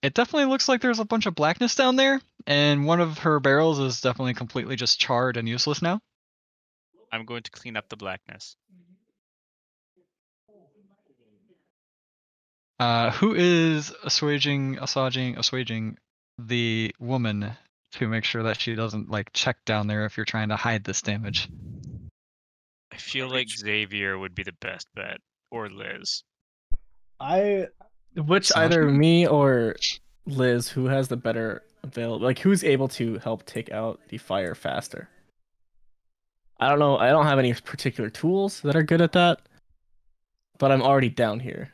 It definitely looks like there's a bunch of blackness down there, and one of her barrels is definitely completely just charred and useless now. I'm going to clean up the blackness. Who is assuaging the woman to make sure that she doesn't like check down there if you're trying to hide this damage? I feel like Xavier would be the best bet, or Liz. Which either Sasha? me or Liz, who has the better available, like who's able to help take out the fire faster? I don't know. I don't have any particular tools that are good at that, but I'm already down here.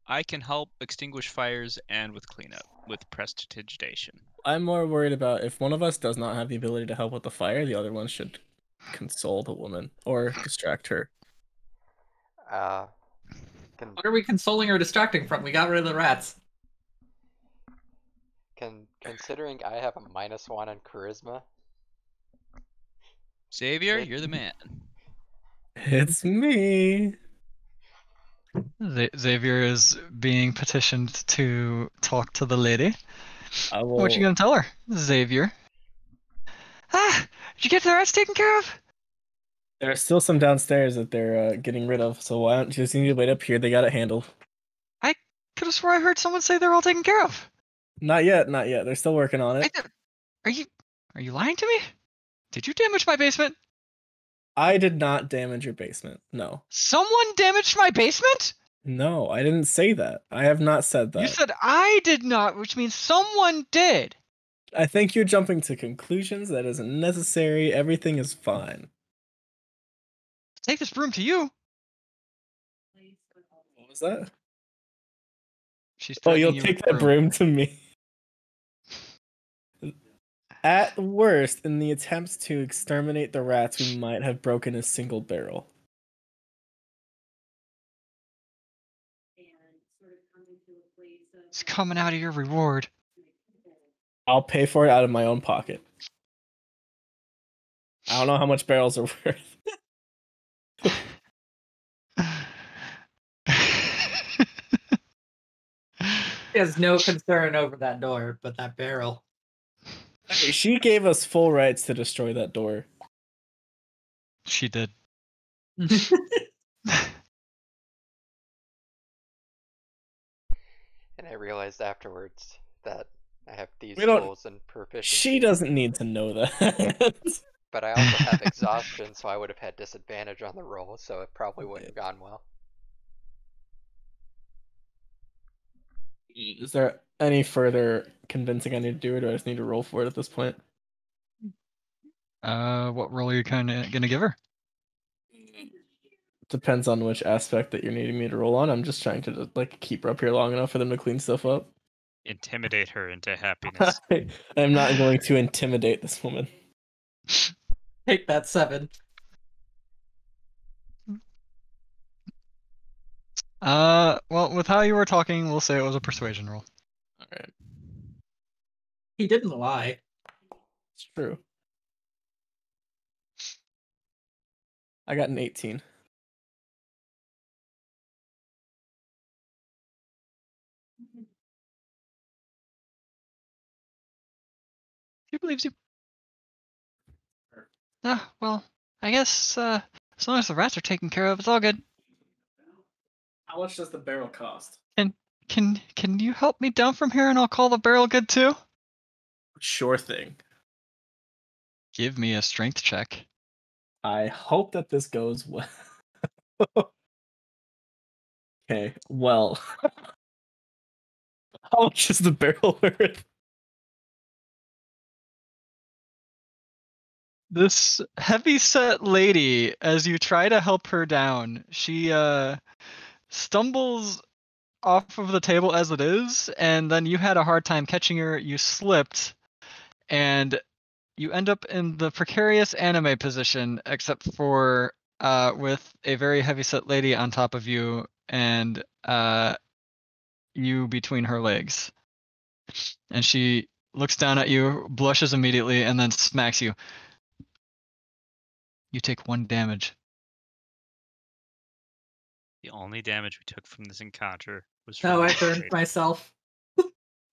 I can help extinguish fires and with cleanup, with prestidigitation. I'm more worried about if one of us does not have the ability to help with the fire, the other one should console the woman or distract her. What are we consoling or distracting from? We got rid of the rats. Considering I have a -1 on charisma, Xavier, you're the man. It's me. Xavier is being petitioned to talk to the lady. I will. What you gonna tell her, Xavier? Ah, did you get the rats taken care of? There are still some downstairs that they're getting rid of, so why don't you just need to wait up here? They got it handled. I could have swore I heard someone say they're all taken care of. Not yet, not yet. They're still working on it. Are you lying to me? Did you damage my basement? I did not damage your basement. No. Someone damaged my basement? No, I didn't say that. I have not said that. You said I did not, which means someone did. I think you're jumping to conclusions. That isn't necessary. Everything is fine. Take this broom to you. What was that? She's Oh, you'll threatening you take with that broom to me. At worst, in the attempts to exterminate the rats, we might have broken a single barrel. It's coming out of your reward. I'll pay for it out of my own pocket. I don't know how much barrels are worth. He has no concern over that door, but that barrel. Hey, she gave us full rights to destroy that door. She did. and I realized afterwards that I have these We don't- tools and proficiency. She doesn't need to know that. But I also have exhaustion, so I would have had disadvantage on the roll, so it probably wouldn't have gone well. Is there any further convincing I need to do, or do I just need to roll for it at this point? What role are you kind of gonna give her? Depends on which aspect that you're needing me to roll on. I'm just trying to like keep her up here long enough for them to clean stuff up. Intimidate her into happiness. I'm not going to intimidate this woman. Take that 7. Well, with how you were talking, we'll say it was a persuasion roll. All right, He didn't lie. it's true. I got an 18. He believes you. Well, I guess as long as the rats are taken care of, it's all good. How much does the barrel cost? Can you help me down from here and I'll call the barrel good too? Sure thing. Give me a strength check. I hope that this goes well. Okay, well. How much is the barrel worth? This heavy-set lady, as you try to help her down, she stumbles off of the table as it is, and then you had a hard time catching her, you slipped, and you end up in the precarious anime position, except for with a very heavy-set lady on top of you, and you between her legs. And she looks down at you, blushes immediately, and then smacks you. You take 1 damage. The only damage we took from this encounter was from No, I the burned blade. myself.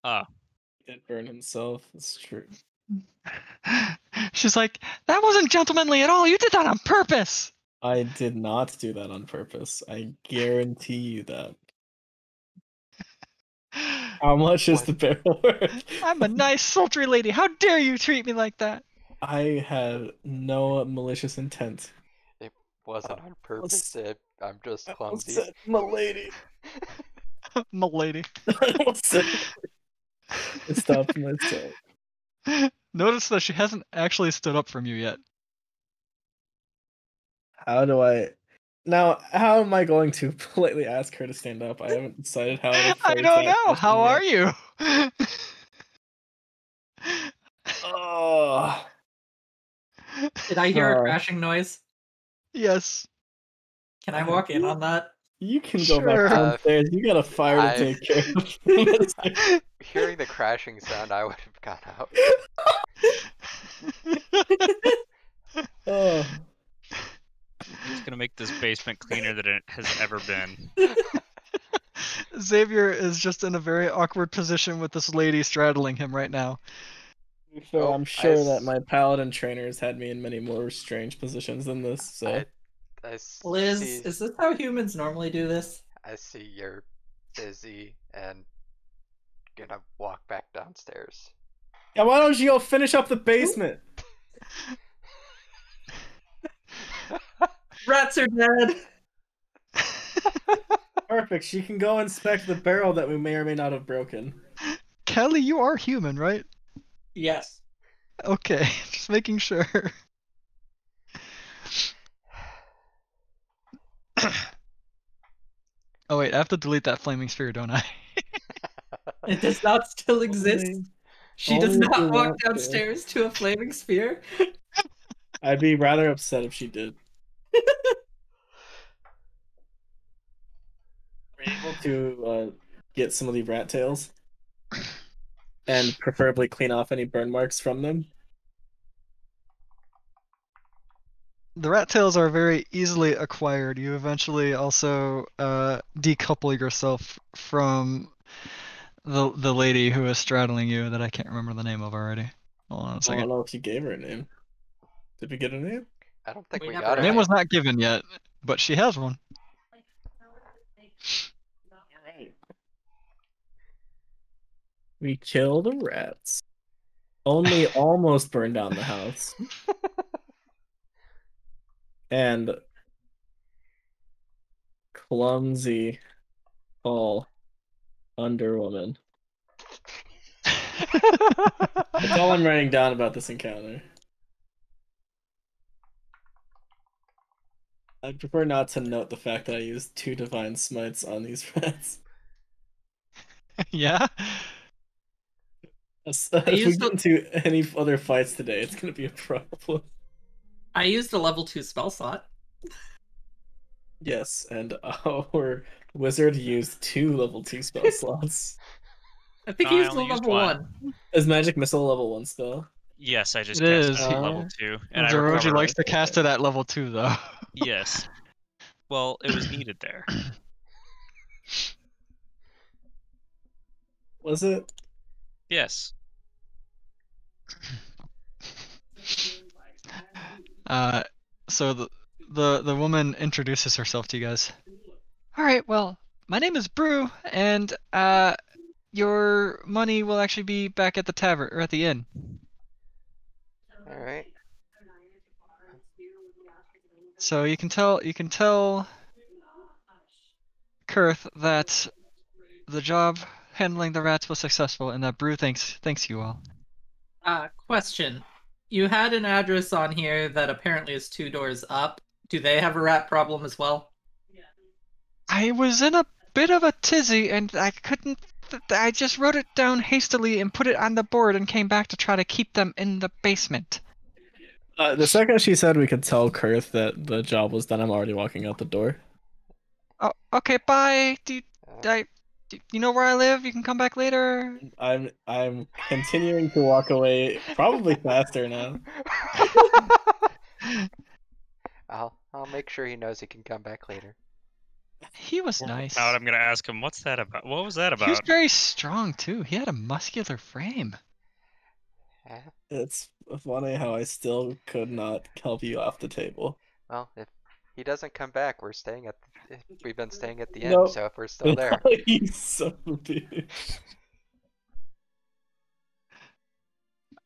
Oh, He did burn himself. That's true. She's like, that wasn't gentlemanly at all. You did that on purpose. I did not do that on purpose. I guarantee you that. How much is What? the barrel worth? I'm a nice, sultry lady. How dare you treat me like that? I had no malicious intent. It wasn't on purpose. I'm just I almost clumsy. said milady. M'lady. I almost said I stopped myself. Notice that she hasn't actually stood up from you yet. How do I... Now, how am I going to politely ask her to stand up? I haven't decided how to I phrase don't that know. How are question you? yet. Oh. Did I hear a Oh. crashing noise? Yes. Can I walk in on that? You can go Sure. back downstairs. You got a fire to I- take care of. Hearing the crashing sound, I would have gone out. Oh. It's gonna make this basement cleaner than it has ever been. Xavier is just in a very awkward position with this lady straddling him right now. So Oh, I'm I sure that s- my paladin trainers had me in many more strange positions than this. So I Liz, see. is this how humans normally do this? I see you're busy and gonna walk back downstairs. yeah, why don't you go finish up the basement? Rats are dead. Perfect. She can go inspect the barrel that we may or may not have broken. Kelly, you are human, right? Yes. Okay, just making sure. Oh wait, I have to delete that flaming sphere, don't I? It does not still exist. She does only if you not walk want to. downstairs to a flaming sphere. I'd be rather upset if she did. We're able to get some of the rat tails and preferably clean off any burn marks from them. The rat tails are very easily acquired. You eventually also decouple yourself from the lady who is straddling you that I can't remember the name of already. Hold on a I second. don't know if you gave her a name. Did we get a name? I don't think We we never got Her it. name was not given yet, but she has one. Alright. We killed the rats. Only almost burned down the house. And clumsy tall underwoman. That's all I'm writing down about this encounter. I'd prefer not to note the fact that I used 2 divine smites on these rats. Yeah? If I we used get into any other fights today, it's gonna be a problem. I used a level 2 spell slot. Yes, and our wizard used 2 level 2 spell slots. I think No, he I used a only used level one. 1. Is magic missile a level 1 spell? Yes, I just It cast is. it at He- level 2, and I Zeroji recovered. likes to cast it at level 2, though. Yes. Well, it was needed there. Was it? Yes. So the woman introduces herself to you guys. All right, well, my name is Brew, and your money will actually be back at the tavern or at the inn. Alright. So you can tell Kurth that the job handling the rats was successful, and that Brew thanks you all. Question. You had an address on here that apparently is 2 doors up. Do they have a rat problem as well? I was in a bit of a tizzy, and I couldn't. I just wrote it down hastily and put it on the board, and came back to try to keep them in the basement. The second she said we could tell Kurth that the job was done, I'm already walking out the door. Oh, okay, bye. Do you know where I live? You can come back later. I'm continuing to walk away, probably faster now. I'll make sure he knows he can come back later. He was nice. Out, I'm gonna ask him, what's that about? What was that He was about? very strong too. He had a muscular frame. It's funny how I still could not help you off the table. Well, if he doesn't come back, we've been staying at the inn, No. so if we're still there. You son of a bitch.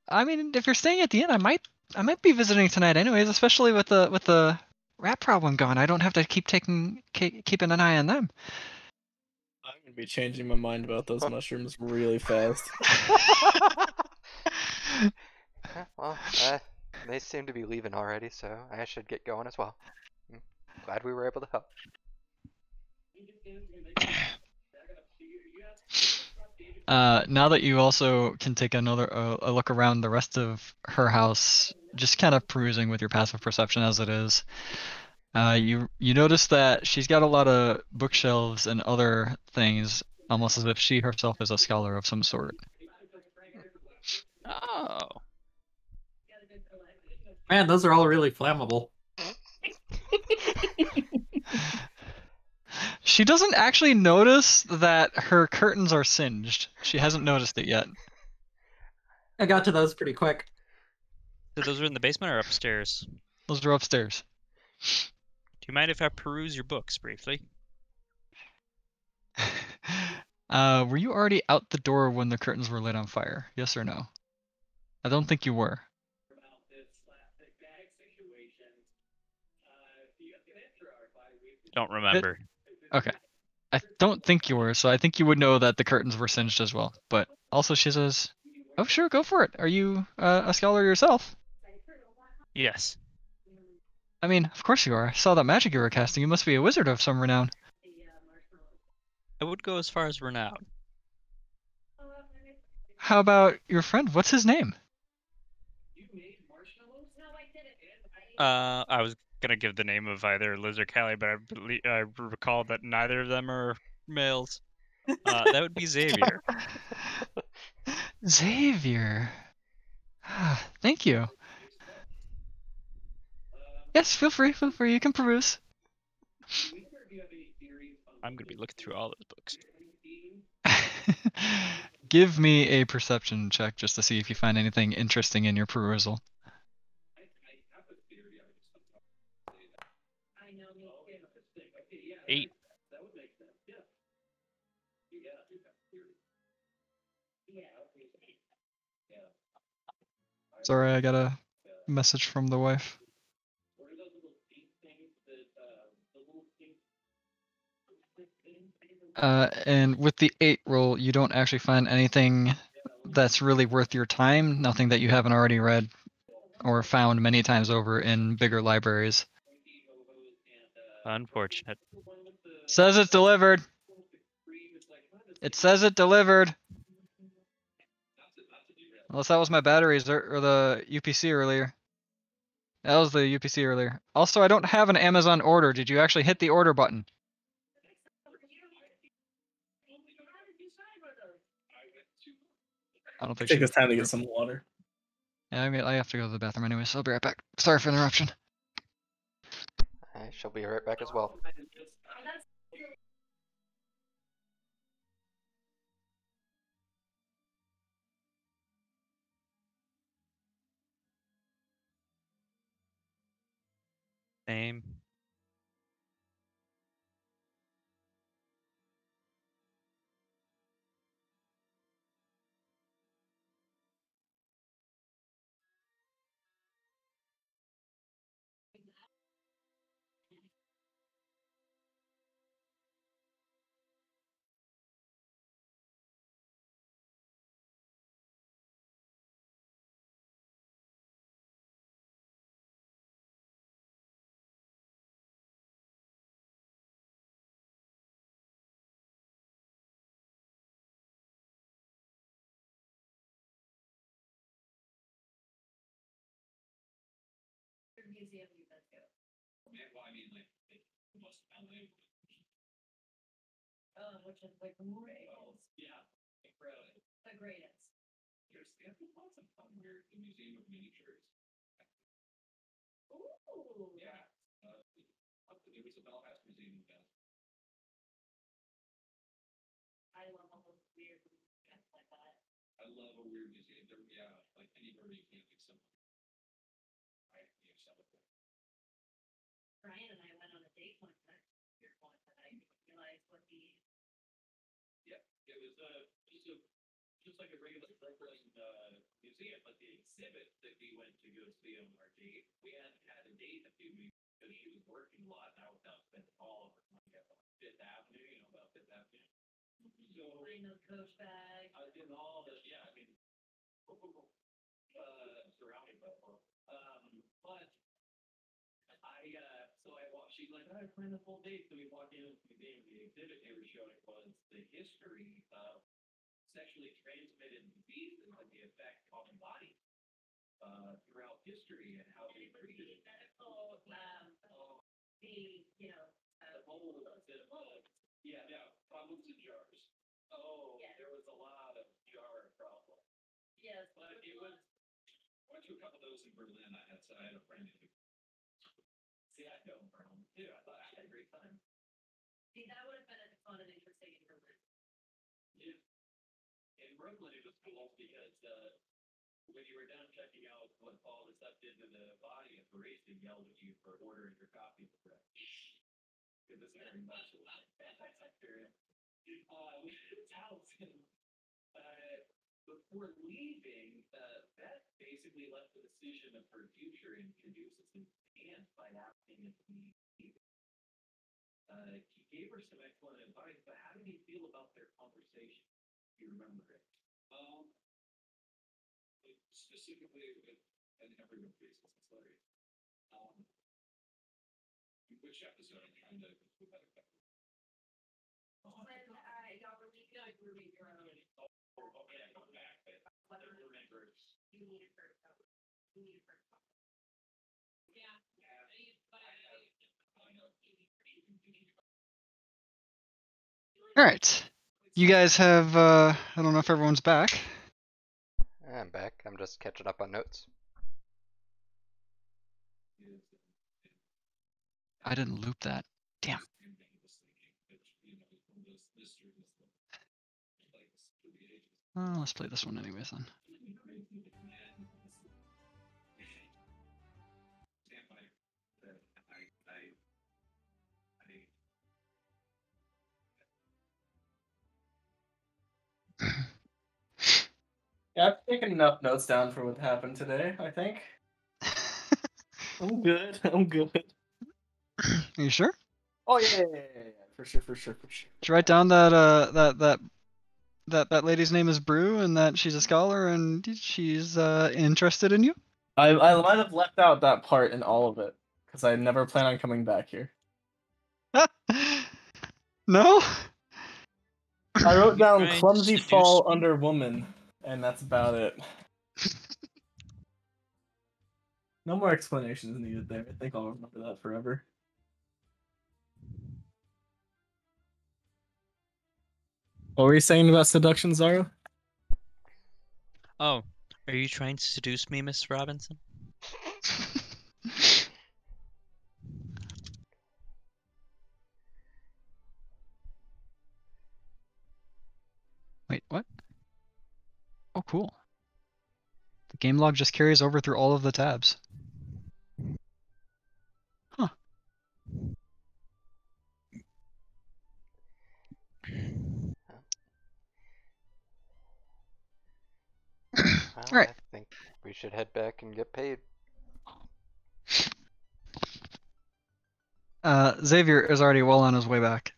I mean, if you're staying at the inn, I might be visiting tonight anyways, especially with the rat problem gone. I don't have to keeping an eye on them. I'm gonna be changing my mind about those mushrooms really fast. Well, they seem to be leaving already, so I should get going as well. Glad we were able to help. Now that you also can take another a look around the rest of her house, just kind of perusing with your passive perception as it is, you notice that she's got a lot of bookshelves and other things, almost as if she herself is a scholar of some sort. Oh. Man, those are all really flammable. She doesn't actually notice that her curtains are singed. She hasn't noticed it yet. I got to those pretty quick. So those are in the basement or upstairs? Those are upstairs. Do you mind if I peruse your books briefly? Were you already out the door when the curtains were lit on fire? Yes or no? I don't think you were. Don't remember. Okay. I don't think you were, so I think you would know that the curtains were singed as well. But also she says, "Oh sure, go for it. Are you a scholar yourself?" Yes. I mean, of course you are. I saw that magic you were casting. You must be a wizard of some renown. I would go as far as renown. How about your friend? What's his name? I was gonna give the name of either Liz or Callie, but I recall that neither of them are males. That would be Xavier. Xavier. Thank you. Yes, feel free. Feel free. You can peruse. I'm gonna be looking through all those books. Give me a perception check just to see if you find anything interesting in your perusal. 8. Sorry, I got a message from the wife. And with the 8 roll, you don't actually find anything that's really worth your time, nothing that you haven't already read or found many times over in bigger libraries. Unfortunate. Says it's delivered. It says it delivered. Unless that was my batteries or the UPC earlier. That was the UPC earlier. Also, I don't have an Amazon order. Did you actually hit the order button? I don't think Take she us time to get some water. Yeah, I mean, I have to go to the bathroom anyway, so I'll be right back. Sorry for the interruption. I shall be right back as well. Same. All right. You guys have, I don't know if everyone's back. I'm back. I'm just catching up on notes. I didn't loop that. Damn. Let's play this one anyways then. Yeah, I've taken enough notes down for what happened today, I think. I'm good. I'm good. Are you sure? Oh yeah. For sure. Did you write down that that lady's name is Brew and that she's a scholar and she's interested in you? I might have left out that part in all of it because I never plan on coming back here. No? I wrote down trying to clumsy seduce fall me? under woman, and that's about it. No more explanations needed there. I think I'll remember that forever. What were you saying about seduction, Zaro? Oh, are you trying to seduce me, Miss Robinson? Wait, what? Oh, cool. The game log just carries over through all of the tabs. Huh. Well, All right. I think we should head back and get paid. Xavier is already well on his way back,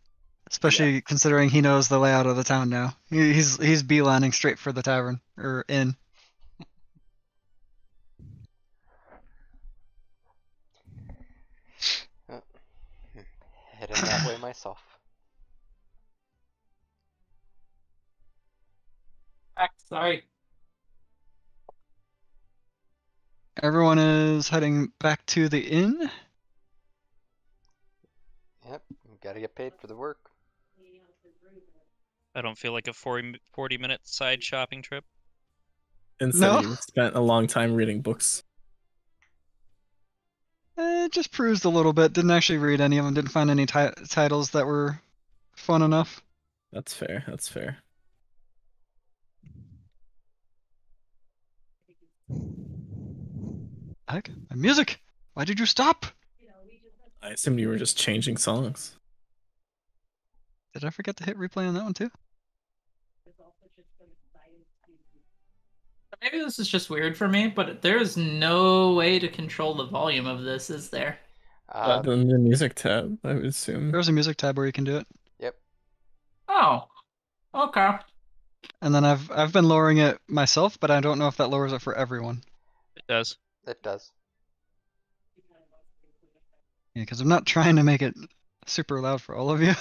especially considering he knows the layout of the town now. He's beelining straight for the tavern or inn. Heading that way myself. Sorry. Everyone is heading back to the inn. Yep, gotta get paid for the work. I don't feel like a 40-minute side shopping trip. Instead, No. you spent a long time reading books. Just perused a little bit. Didn't actually read any of them. Didn't find any titles that were fun enough. That's fair. heck? My music! Why did you stop? I assumed you were just changing songs. Did I forget to hit replay on that one too? Maybe this is just weird for me, but there is no way to control the volume of this, is there? In the music tab, I would assume. There's a music tab where you can do it. Yep. Oh, okay. And then I've been lowering it myself, but I don't know if that lowers it for everyone. It does. It does. Yeah, because I'm not trying to make it super loud for all of you.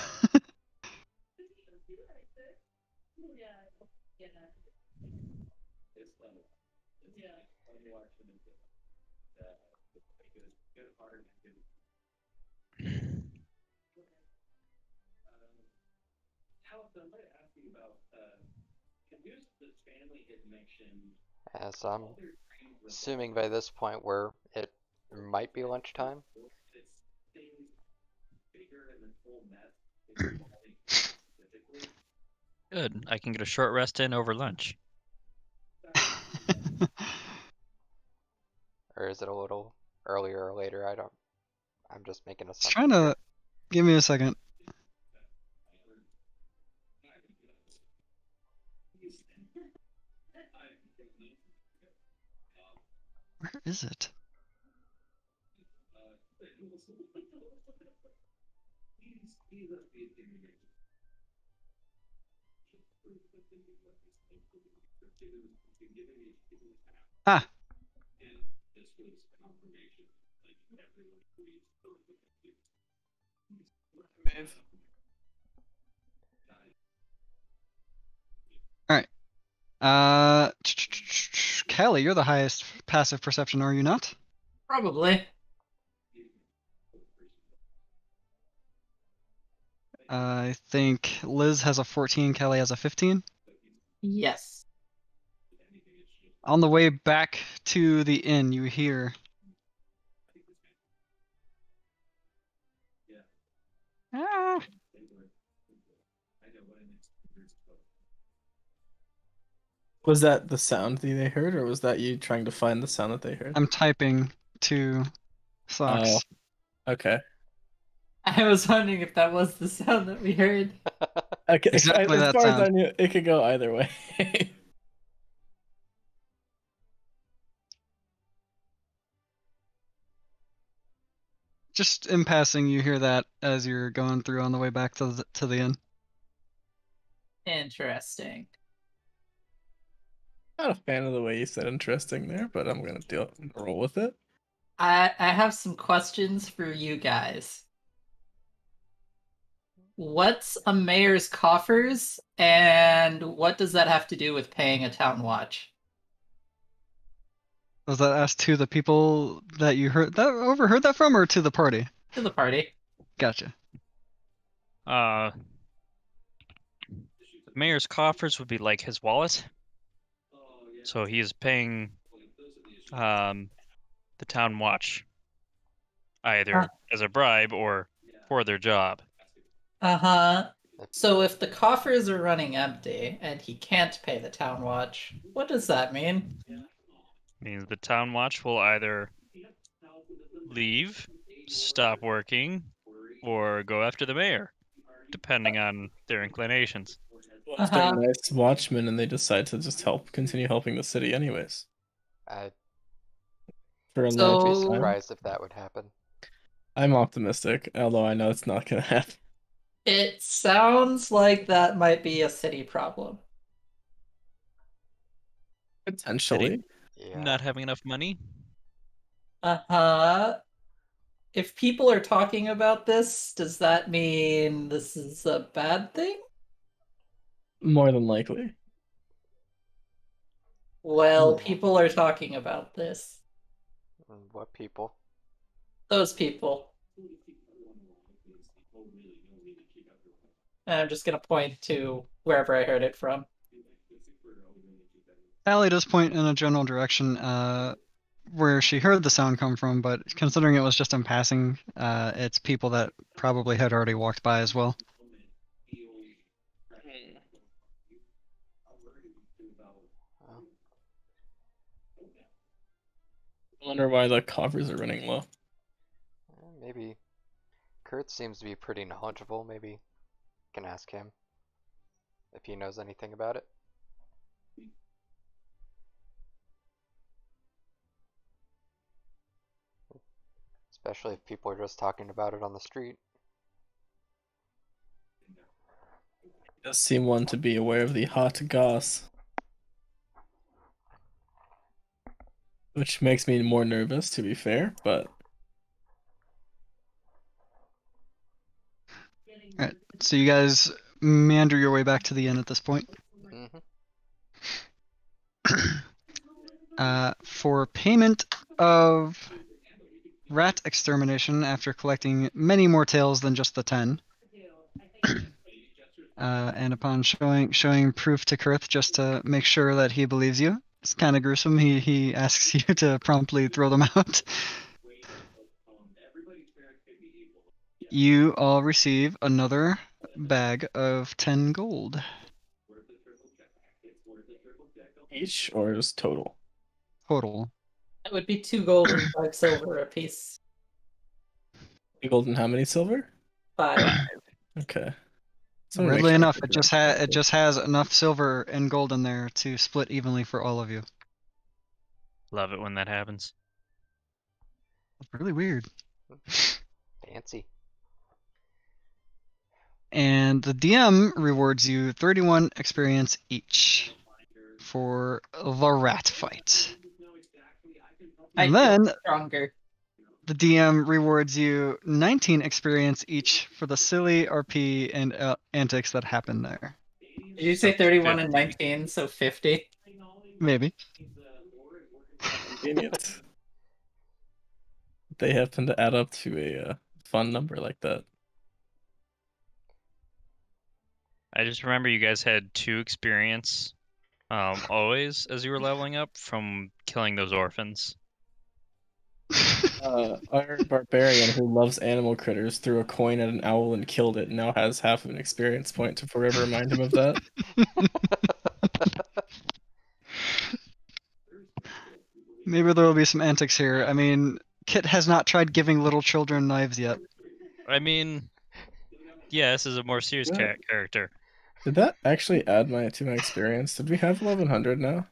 As I'm assuming by this point it might be lunchtime. Good. I can get a short rest in over lunch. Or is it a little earlier or later? I'm just making It's assumptions. trying to give me a second. Where is it? Ah. Alright. Callie, you're the highest passive perception, are you not? Probably. I think Liz has a 14, Callie has a 15. Yes. On the way back to the inn, you hear. Ah. Was that the sound that they heard, or was that you trying to find the sound that they heard? I'm typing to Socks. Oh, okay. I was wondering if that was the sound that we heard. Okay, Exactly as that far as I sound. knew, it could go either way. Just in passing, you hear that as you're going through on the way back to the inn. Interesting. Not a fan of the way you said interesting there, but I'm gonna roll with it. I have some questions for you guys. What's a mayor's coffers, and what does that have to do with paying a town watch? Was that asked to the people that you overheard that from, or to the party? To the party. Gotcha. The mayor's coffers would be like his wallet. So he is paying the town watch either as a bribe or for their job. Uh-huh. So if the coffers are running empty and he can't pay the town watch, what does that mean? Means the town watch will either leave, stop working, or go after the mayor, depending on their inclinations. Well, if they're nice watchmen and they decide to just continue helping the city anyways. I'd For a be long time. surprised if that would happen. I'm optimistic, although I know it's not gonna happen. It sounds like that might be a city problem. Potentially. Yeah. Not having enough money? Uh-huh. If people are talking about this, does that mean this is a bad thing? More than likely. Well, people are talking about this. What people? Those people. And I'm just gonna point to wherever I heard it from. Allie does point in a general direction where she heard the sound come from, but considering it was just in passing, it's people that probably had already walked by as well. I wonder why the coffers are running low. Maybe Kurt seems to be pretty knowledgeable. Maybe can ask him if he knows anything about it. Especially if people are just talking about it on the street. Does seem one to be aware of the hot goss, which makes me more nervous, to be fair. But Alright, so you guys meander your way back to the inn at this point. Mm-hmm. For payment of rat extermination after collecting many more tails than just the 10, and upon showing proof to Kurth just to make sure that he believes you, it's kind of gruesome. He asks you to promptly throw them out. You all receive another bag of 10 gold. each or just total? Total. That would be 2 gold and 5 silver a piece. Gold and how many silver? 5. Okay. So I'm gonna make Weirdly sure I enough, put it that. just has enough silver and gold in there to split evenly for all of you. Love it when that happens. It's really weird. Fancy. And the DM rewards you 31 experience each for the rat fight. I And feel then stronger. the DM rewards you 19 experience each for the silly RP and antics that happen there. Did you say 31 and 19, so 50? Maybe. Convenient. They happen to add up to a fun number like that. I just remember you guys had 2 experience always as you were leveling up from killing those orphans. Our barbarian who loves animal critters threw a coin at an owl and killed it and now has half of an experience point to forever remind him of that. Maybe there will be some antics here. I mean, Kit has not tried giving little children knives yet. I mean, yeah, this is a more serious Yeah. character. Did that actually add to my experience? Did we have 1100 now?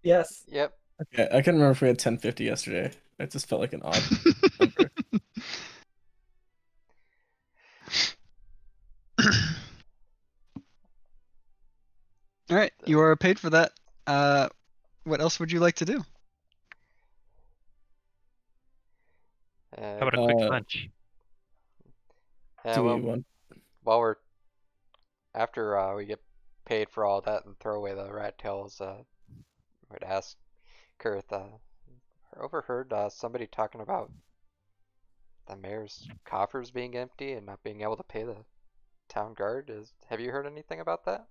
Yes. Yep. Okay, I can't remember if we had 1050 yesterday. It just felt like an odd number. All right, you are paid for that. What else would you like to do? How about a quick lunch? Yeah, Do we well, want? while we're after we get paid for all that and throw away the rat tails, would ask Kurth. Overheard somebody talking about the mayor's coffers being empty and not being able to pay the town guard. Have you heard anything about that?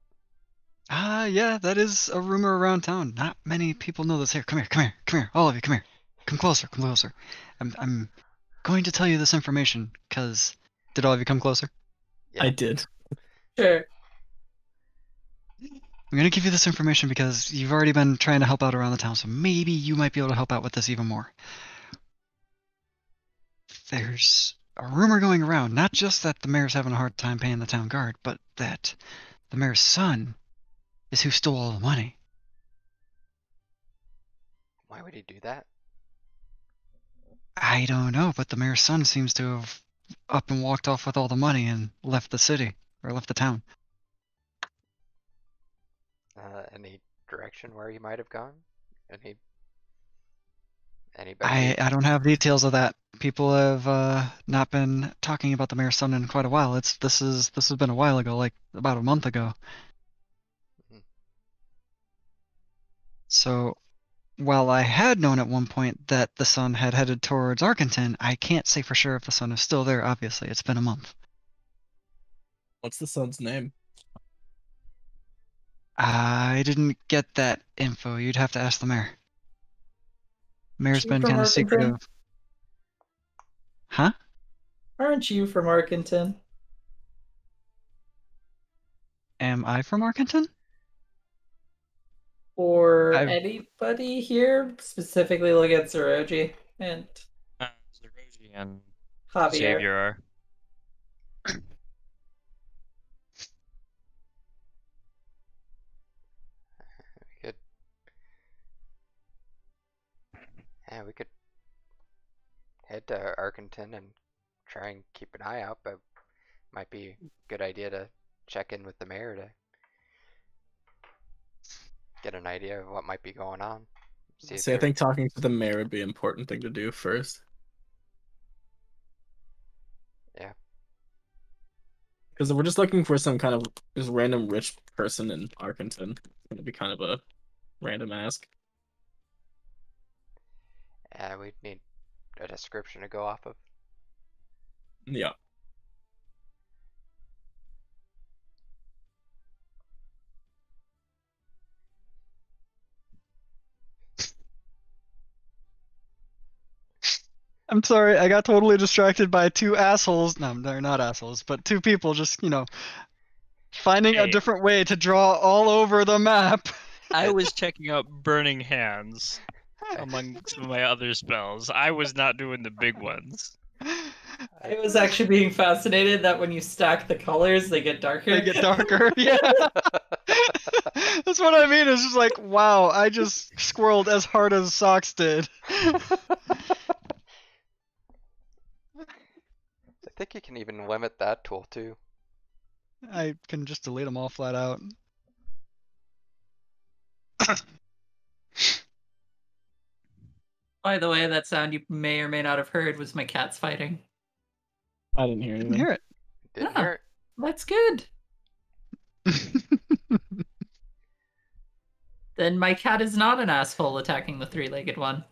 Yeah, that is a rumor around town. Not many people know this. Here, come here, all of you, come here. Come closer. I'm going to tell you this information, because... Did all of you come closer? Yeah. I did. Sure. I'm gonna give you this information because you've already been trying to help out around the town, so maybe you might be able to help out with this even more. There's a rumor going around, not just that the mayor's having a hard time paying the town guard, but that the mayor's son is who stole all the money. Why would he do that? I don't know, but the mayor's son seems to have up and walked off with all the money and left the city, or left the town. Any direction where he might have gone? Anybody? I don't have details of that. People have not been talking about the mayor's son in quite a while. This has been a while ago, like about a month ago. Mhm. So while I had known at one point that the son had headed towards Arkenton, I can't say for sure if the son is still there, obviously. It's been a month. What's the son's name? I didn't get that info. You'd have to ask the mayor. Mayor's You been from kind of Arkenton? secretive. Huh? Aren't you from Arkenton? Am I from Arkenton? or I've- anybody here, specifically look at Zeroji and Zeroji and Javier. Xavier are. We could. Yeah, we could head to Arkenton and try and keep an eye out, but might be a good idea to check in with the mayor to get an idea of what might be going on. See if See, I they're- think talking to the mayor would be an important thing to do first. Yeah. Because if we're just looking for some kind of just random rich person in Arkenton, it's gonna be kind of a random ask. we'd need a description to go off of. Yeah. I'm sorry, I got totally distracted by two assholes. No, they're not assholes, but two people just, finding a Hey. different way to draw all over the map. I was checking out Burning Hands among some of my other spells. I was not doing the big ones. I was actually being fascinated that when you stack the colors, they get darker. They get darker, yeah. That's what I mean. It's just like, wow, I just squirreled as hard as Socks did. I think you can even limit that tool too. I can just delete them all flat out. By the way, that sound you may or may not have heard was my cats fighting. I didn't hear Didn't anything. hear it. Didn't Yeah. hear it. That's good. Then my cat is not an asshole attacking the three-legged one.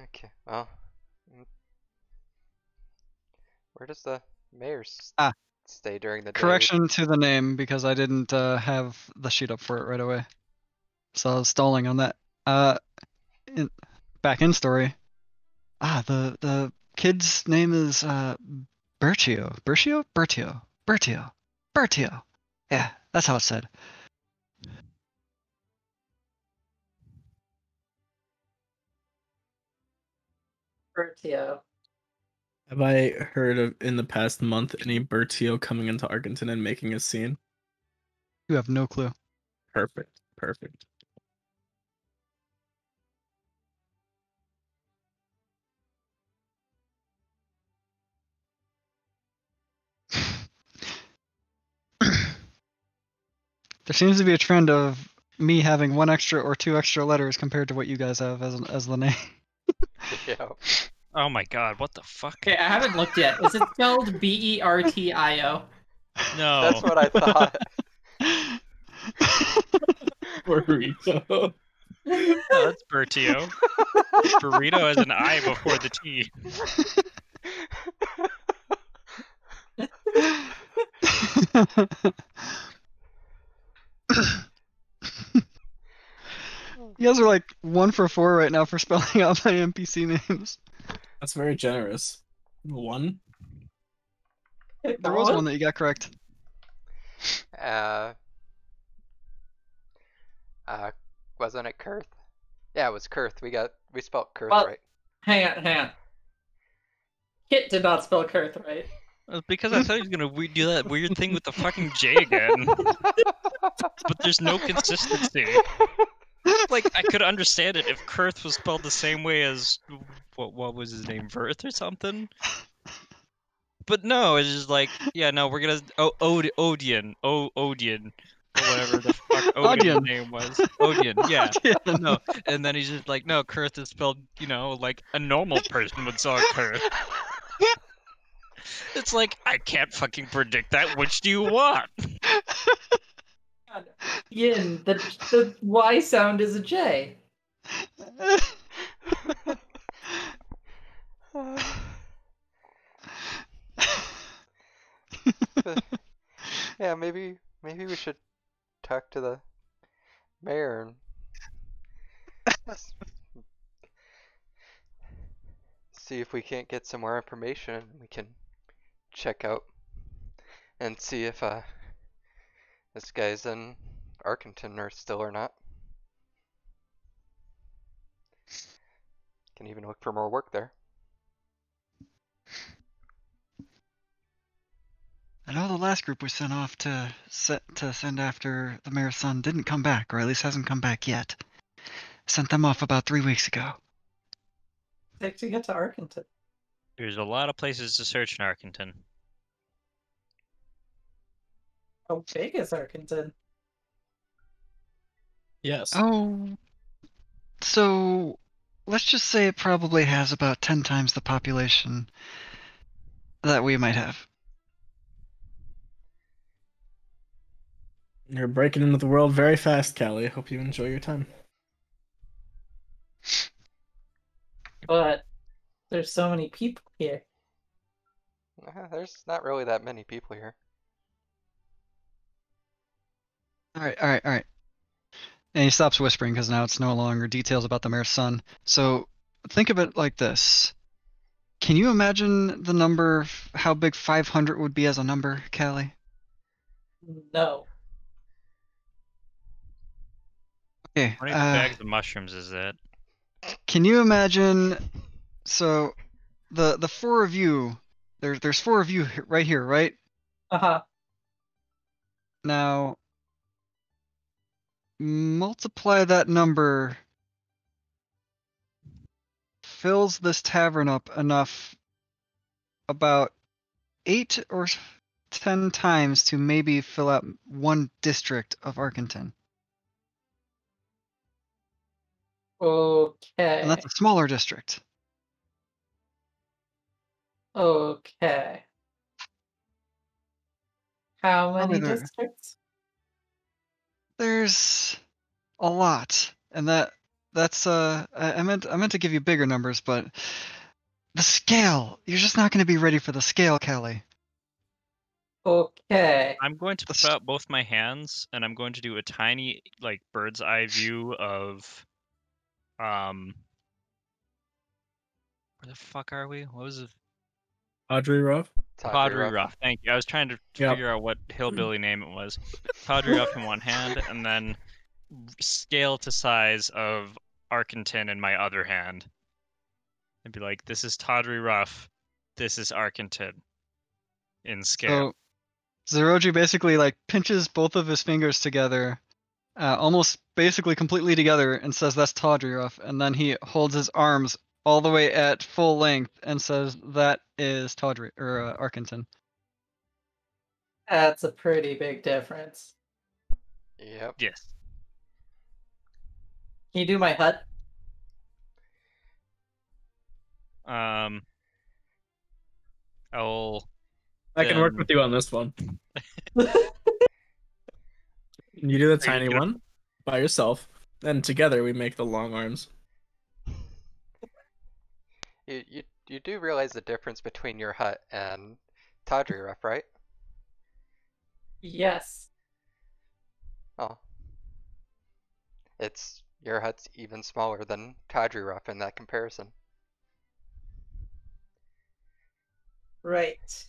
Okay, well. Where does the mayor Ah. stay during the day? Correction to the name because I didn't have the sheet up for it right away. So I was stalling on that. Back in story. The kid's name is Bertio. Bertio. Yeah, that's how it's said. Bertio. Have I heard of in the past month any Bertio coming into Arkenton and making a scene? You have no clue. Perfect. Perfect. There seems to be a trend of me having one extra or two extra letters compared to what you guys have as the name. Yeah. Oh my god, what the fuck? Okay, I haven't looked yet. Is it spelled Bertio? No. That's what I thought. Burrito. No, that's Bertio. Burrito has an I before the T. You guys are like 1 for 4 right now for spelling out my NPC names. That's very generous. One? There was one that you got correct. Uh, wasn't it Kurth? Yeah, it was Kurth. We spelled Kurth Well- right. Hang on. Kit did not spell Kurth right. It's because I thought he was gonna do that weird thing with the fucking J again. But there's no consistency. Like, I could understand it if Kurth was spelled the same way as what was his name, Verth or something. But no, it's just like, yeah, no, we're gonna Odian, Odian, or whatever the fuck Odian's Odian. name was. Odian, yeah. Yeah. No, and then he's just like, no, Kurth is spelled, like a normal person would spell Kurth. It's like, I can't fucking predict that. Which do you want? Yin, the Y sound is a J. Yeah, maybe we should talk to the mayor and see if we can't get some more information. We can check out and see if This guy's in Arkenton or still or not. Can even look for more work there. I know the last group we sent off to send after the mayor's son didn't come back, or at least hasn't come back yet. Sent them off about 3 weeks ago. Take to get to Arkenton. There's a lot of places to search in Arkenton. How big is Arkenton? Yes. Oh, so let's just say it probably has about 10 times the population that we might have. You're breaking into the world very fast, Callie. I hope you enjoy your time. But there's so many people here. There's not really that many people here. All right. And he stops whispering because now it's no longer details about the mayor's son. So think of it like this. Can you imagine the number, how big 500 would be as a number, Callie? No. Okay. How many bags of mushrooms is that? Can you imagine? So, the four of you, there's four of you right here, right? Uh-huh. Now, multiply that number. Fills this tavern up enough, about 8 or 10 times to maybe fill out one district of Arkenton. Okay. And that's a smaller district. Okay. How Probably many there. districts? There's a lot, and that's I meant to give you bigger numbers, but the scale, you're just not going to be ready for the scale, Kelly. Okay. I'm going to put out both my hands, and I'm going to do a tiny, like, bird's eye view of, where the fuck are we? What was it? Audrey Ruff? Tawdry Ruff. Thank you. I was trying to Yep. figure out what hillbilly name it was. Tawdry Ruff in one hand, and then scale to size of Arkenton in my other hand. And be like, this is Tawdry Ruff. This is Arkenton. In scale. So Zeroji basically like pinches both of his fingers together, almost basically completely together, and says that's Tawdry Ruff, and then he holds his arms all the way at full length and says that is Tawdry or Arkenton. That's a pretty big difference. Yep. Yes. Can you do my hut? I can work Then- with you on this one. You do the tiny gonna- one by yourself, and together we make the long arms. You do realize the difference between your hut and Tawdry Ruff, right? Yes. Oh. Your hut's even smaller than Tawdry Ruff in that comparison. Right.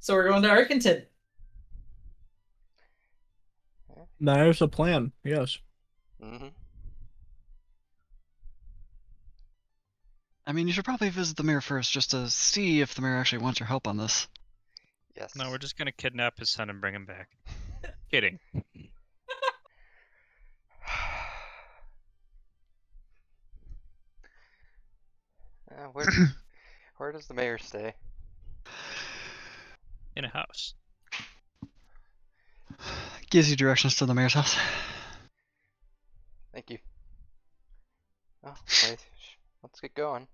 So we're going to Arkenton. There's a plan. Yes. Mm-hmm. I mean, you should probably visit the mayor first just to see if the mayor actually wants your help on this. Yes. No, we're just gonna kidnap his son and bring him back. Kidding. Where does the mayor stay? In a house. Gives you directions to the mayor's house. Thank you. Oh, wait. Let's get going.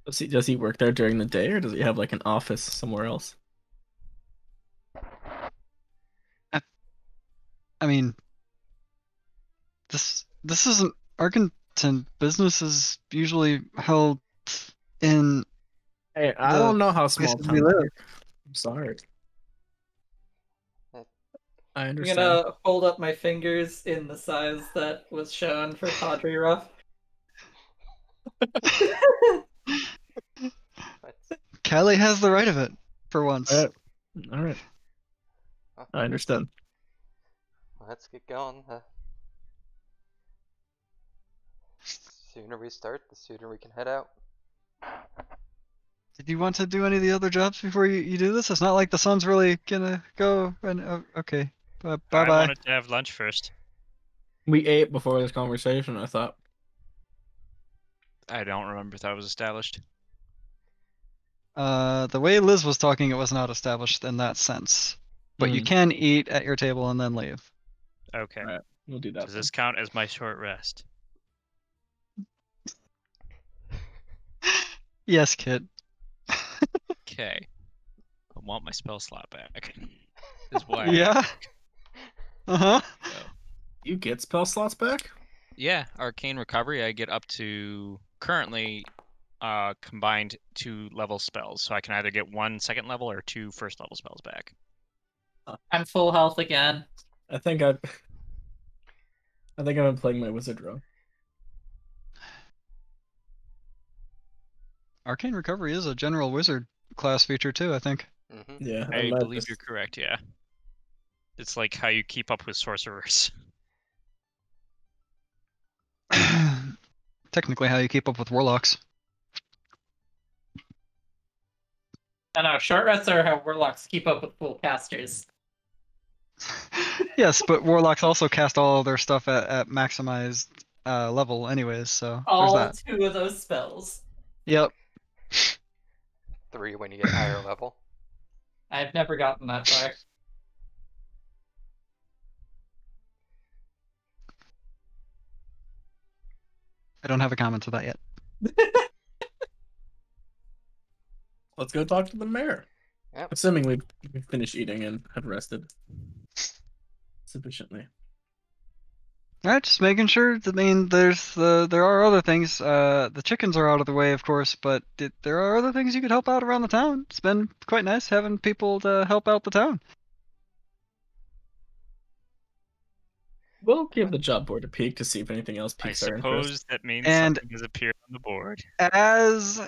Does he work there during the day, or does he have like an office somewhere else? I mean, this isn't Arkenton. Business is usually held in. Hey, I The don't know how small places we towns live. work. I'm sorry. I I'm understand. gonna hold up my fingers in the size that was shown for Tawdry Ruff. Let's- Callie has the right of it. for once. All right. Huh. I understand. Let's get going. Sooner we start, the sooner we can head out. Did you want to do any of the other jobs before you do this? It's not like the sun's really gonna go. And okay, bye I bye. wanted to have lunch first. We ate before this conversation, I thought. I don't remember if that was established. The way Liz was talking, it was not established in that sense. But you can eat at your table and then leave. Okay. Right. We'll do that. Does this count as my short rest? Yes, kid. Okay. I want my spell slot back. Is why. Yeah. Uh-huh. So, You get spell slots back? yeah, Arcane Recovery, I get up to currently combined 2 level spells. So I can either get 1 second level or 2 first level spells back. I'm full health again. I think I've been playing my wizard wrong. Arcane Recovery is a general wizard class feature too, I think. Mm-hmm. Yeah, I believe you're correct, yeah. It's like how you keep up with sorcerers. Technically how you keep up with warlocks. I know, short rests are how warlocks keep up with full casters. Yes, but warlocks also cast all their stuff at maximized level anyways, so All there's that. 2 of those spells. Yep. 3 when you get higher level. I've never gotten that far. I don't have a comment to that yet. Let's go talk to the mayor. Yep. Assuming we've finished eating and have rested sufficiently. Alright, just making sure. I mean, there are other things. The chickens are out of the way, of course, but there are other things you could help out around the town. It's been quite nice having people to help out the town. We'll give the job board a peek to see if anything else I piques our interest. suppose that means And- something has appeared on the board. As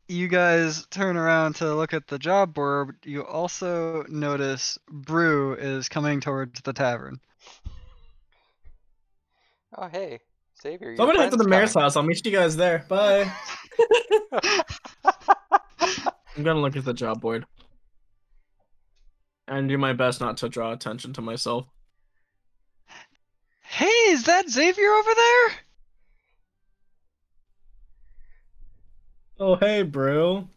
you guys turn around to look at the job board, you also notice Brew is coming towards the tavern. Oh, hey, Xavier, your So I'm gonna head to friend's the mayor's coming. house. I'll meet you guys there. Bye. I'm gonna look at the job board and do my best not to draw attention to myself. Hey, is that Xavier over there? Oh, hey, bro.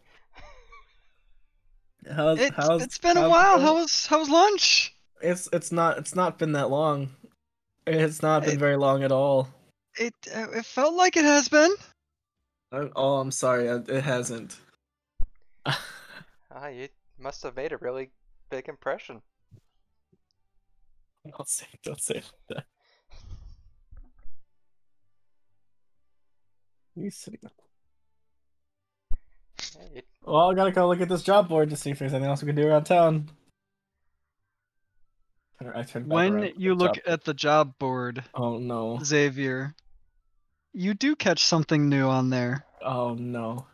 It's been a while. How's lunch? It's not been that long. It's not been very long at all. It felt like it has been. I'm sorry. It hasn't. You must have made a really big impression. Don't say that. You sitting up. Yeah, Well, I gotta go look at this job board to see if there's anything else we can do around town. I turned back around When to you the look job at the job board, Oh no. Xavier, you do catch something new on there. Oh no.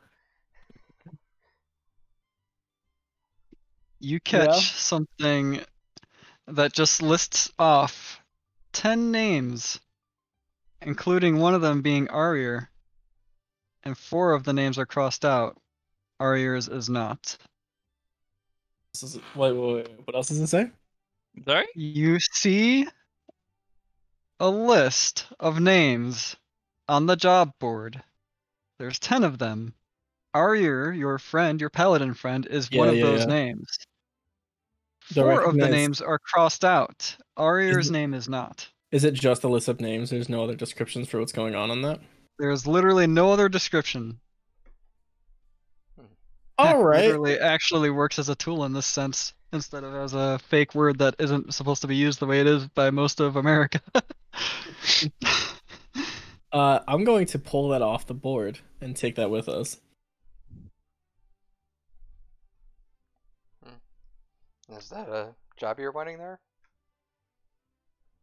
You catch Yeah? something that just lists off 10 names, including one of them being Arier, and 4 of the names are crossed out. Arier's is not. Wait. What else does it say? Sorry? You see a list of names on the job board. There's 10 of them. Arier, your friend, your paladin friend, is one of those names. The 4 of the recognized- names are crossed out. Arier's name is not. Is it just a list of names? There's no other descriptions for what's going on that? There's literally no other description. All right. Literally actually works as a tool in this sense instead of as a fake word that isn't supposed to be used the way it is by most of America. I'm going to pull that off the board and take that with us. Is that a job you're wanting there?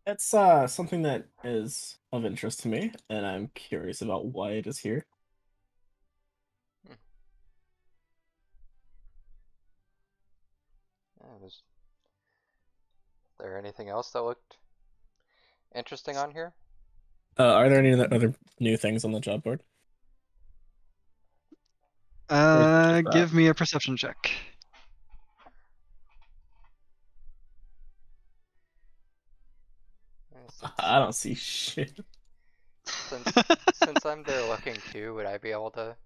It's something that is of interest to me, and I'm curious about why it is here. Is there anything else that looked interesting on here? Are there any other new things on the job board? Or is it just that? Give me a perception check. I don't see shit. Since I'm there looking too, would I be able to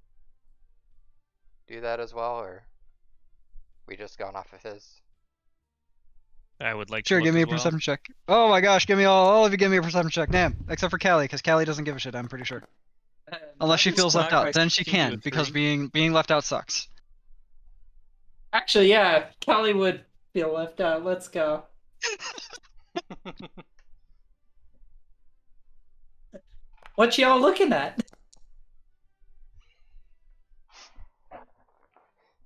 do that as well, or we just gone off of his? I would like Sure, to give look me as a well. perception check. Oh my gosh, give me all of you give me a perception check. Damn, except for Callie, because Callie doesn't give a shit, I'm pretty sure. Unless she feels left out, then she can, because being left out sucks. Actually, yeah, Callie would feel left out. Let's go. What y'all looking at?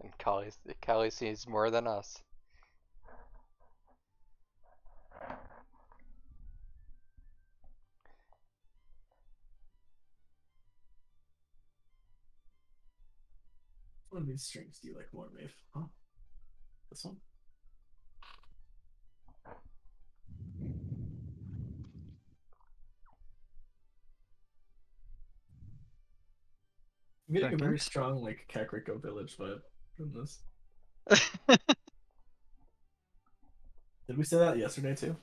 And Callie sees more than us. One of these strings do you like more, Maeve? Huh? This one? I'm getting a very strong, like, Kakariko Village vibe from this. Did we say that yesterday, too?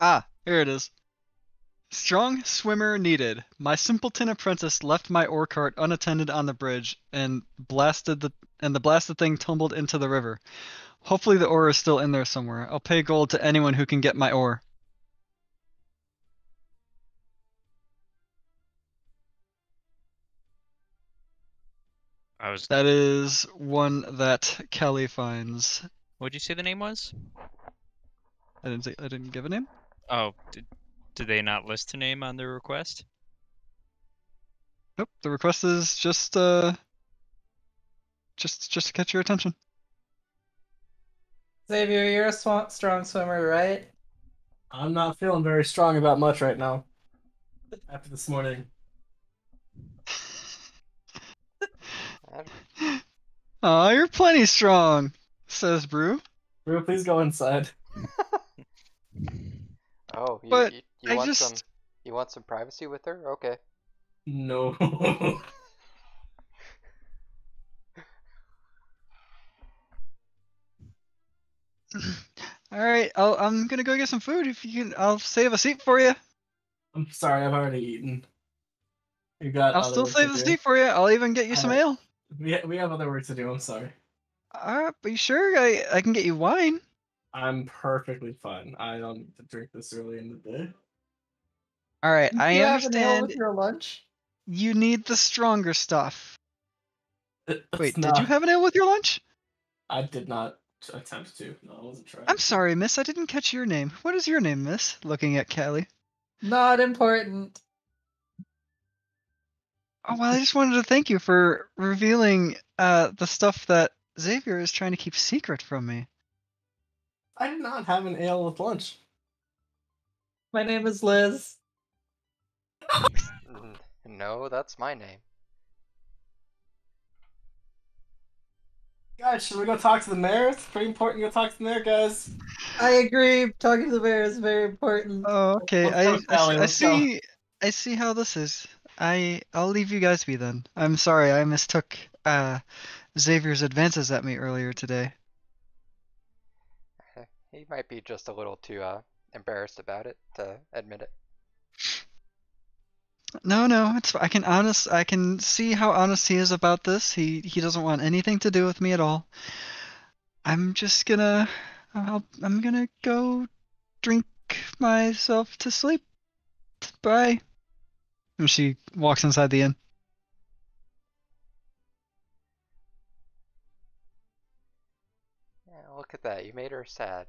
Ah, here it is. Strong swimmer needed. My simpleton apprentice left my ore cart unattended on the bridge and the blasted thing tumbled into the river. Hopefully the ore is still in there somewhere. I'll pay gold to anyone who can get my ore. That is one that Kelly finds. What'd you say the name was? I didn't give a name. Oh, did they not list a name on their request? Nope. The request is just to catch your attention. Xavier, you're a strong swimmer, right? I'm not feeling very strong about much right now. After this morning. Aw, you're plenty strong, says Brew. Brew, please go inside. Oh, But you want some privacy with her? Okay. No. All right, I'm gonna go get some food. If you can, I'll save a seat for you. I'm sorry, I've already eaten. You got. I'll still save the seat for you. I'll even get you some ale. We have other work to do. I'm sorry. Are you sure? I can get you wine. I'm perfectly fine. I don't need to drink this early in the day. All right, I You have understand. an ale with your lunch? You need the stronger stuff. Wait, not... did you have an ale with your lunch? I did not attempt to. No, I wasn't trying. I'm sorry, miss. I didn't catch your name. What is your name, miss? Looking at Callie. Not important. Oh, well, I just wanted to thank you for revealing the stuff that Xavier is trying to keep secret from me. I did not have an ale with lunch. My name is Liz. No, that's my name. Guys, should we go talk to the mayor? It's pretty important to go talk to the mayor, guys. I agree. Talking to the mayor is very important. Oh, okay. I see how this is. I'll leave you guys be then. I'm sorry, I mistook Xavier's advances at me earlier today. He might be just a little too embarrassed about it to admit it. No, it's I can see how honest he is about this. He doesn't want anything to do with me at all. I'm just gonna I'm gonna go drink myself to sleep. Bye. And she walks inside the inn. Yeah, look at that. You made her sad.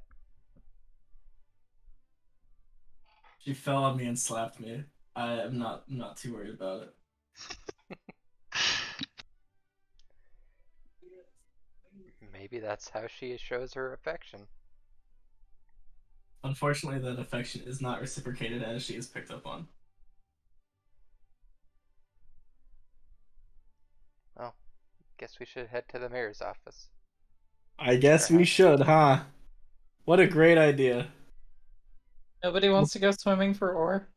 She fell on me and slapped me. I'm not too worried about it. Maybe that's how she shows her affection. Unfortunately, that affection is not reciprocated as she is picked up on. we should head to the mayor's office. I guess we should, huh? What a great idea. Nobody wants to go swimming for ore.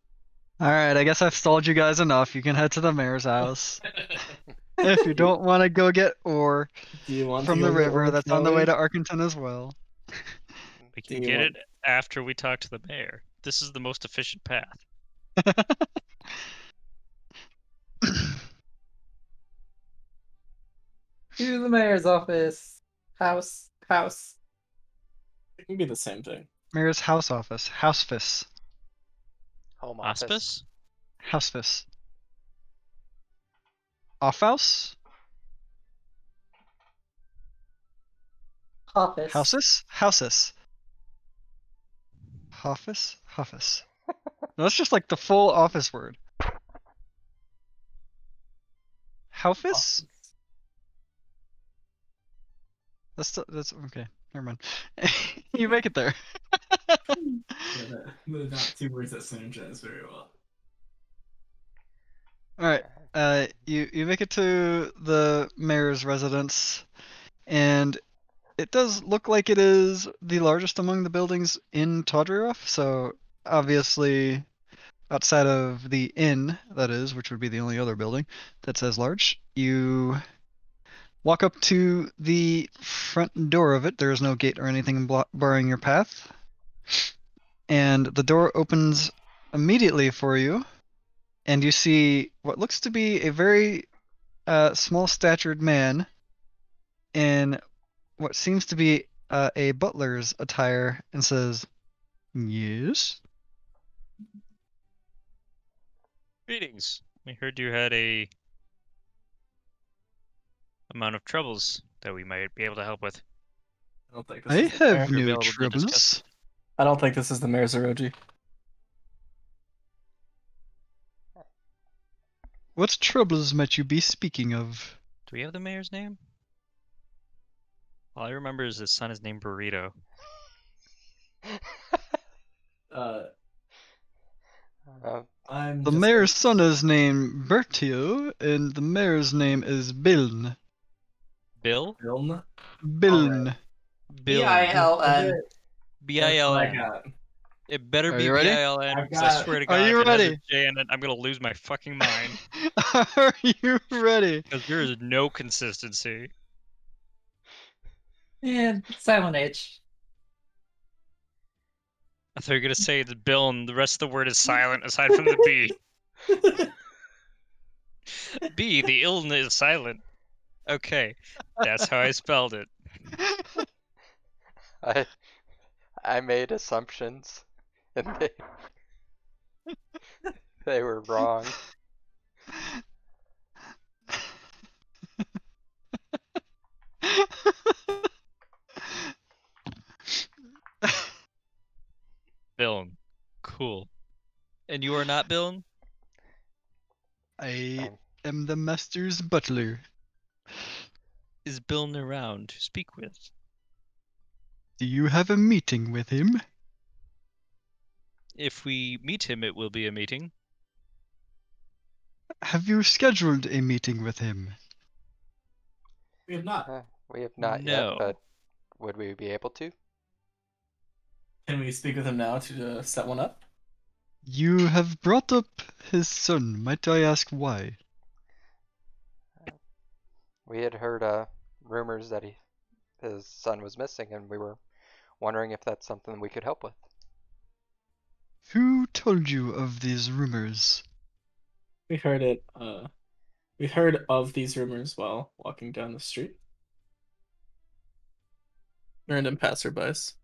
Alright, I guess I've stalled you guys enough. You can head to the mayor's house. If you don't want to go get ore Do you want from to the go get river, ore, that's on the way Kelly? to Arkenton as well. We Do can you get want- it after we talk to the mayor. This is the most efficient path. To the mayor's office. House. It can be the same thing. Mayor's house office. Housefis. Home office. Hospice? Housefis. Offhouse? Office. Houses? Houses. Office? Office. No, that's just like the full office word. Houfis? That's okay. Never mind. You make it there. Not two words that synergize very well. Alright. You make it to the mayor's residence, and it does look like it is the largest among the buildings in Tawdrioth, so obviously outside of the inn, that is, which would be the only other building that's as large, you walk up to the front door of it. There is no gate or anything barring your path. And the door opens immediately for you, and you see what looks to be a very small-statured man in what seems to be a butler's attire, and says, "Yes?" Greetings. We heard you had a amount of troubles that we might be able to help with. I don't think I this is the have mayor. You're no available to discuss troubles. I don't think this is the mayor Zeroji. What troubles might you be speaking of? Do we have the mayor's name? All I remember is his son is named Burrito. I'm The just mayor's son is named Bertio, and the mayor's name is Biln. Bill? Vilna. Biln. Bill. BILN. B-I-L-N. got. It better Are be you ready? B-I-L-N, I've because I got- swear to Are God, you if it has a ready? J in it, I'm gonna lose my fucking mind. Are you ready? Because there is no consistency. Yeah, Silent Age. I thought you were gonna say it's Bill and the rest of the word is silent aside from the B. B, the illness is silent. Okay, that's how I spelled it. I made assumptions, and they were wrong. Bill. Cool. And you are not Bill? I Um, am the master's butler. Is Bill around to speak with? Do you have a meeting with him? If we meet him, it will be a meeting. Have you scheduled a meeting with him? We have not. we have not No. yet, but would we be able to? Can we speak with him now to set one up? You have brought up his son. Might I ask why? We had heard rumors that his son was missing, and we were wondering if that's something we could help with. Who told you of these rumors? We heard it. We heard of these rumors while walking down the street. Random passerbys.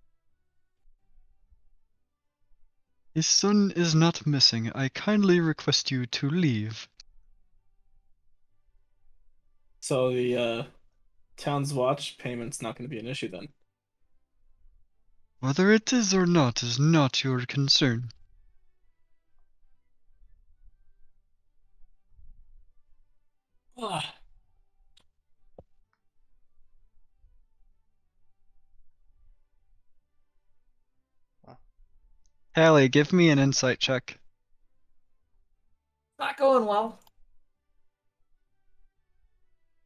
His son is not missing. I kindly request you to leave. So the town's watch payment's not going to be an issue then. Whether it is or not is not your concern. Ah. Hallie, give me an insight check. Not going well.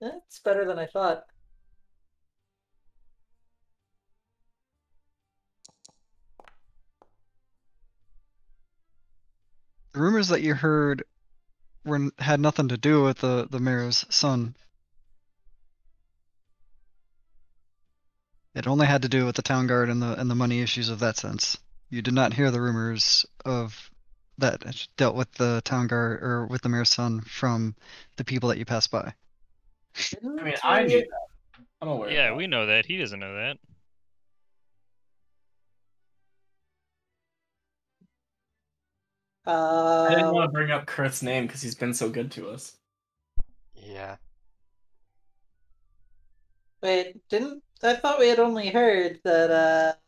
That's better than I thought. The rumors that you heard had nothing to do with the mayor's son. It only had to do with the town guard and the money issues of that sense. You did not hear the rumors of that dealt with the town guard or with the mayor's son from the people that you passed by. I mean, I knew that. I'm aware of Yeah, that. we know that. He doesn't know that. I didn't want Uh, to bring up Kurt's name because he's been so good to us. Yeah. wait, didn't I thought we had only heard that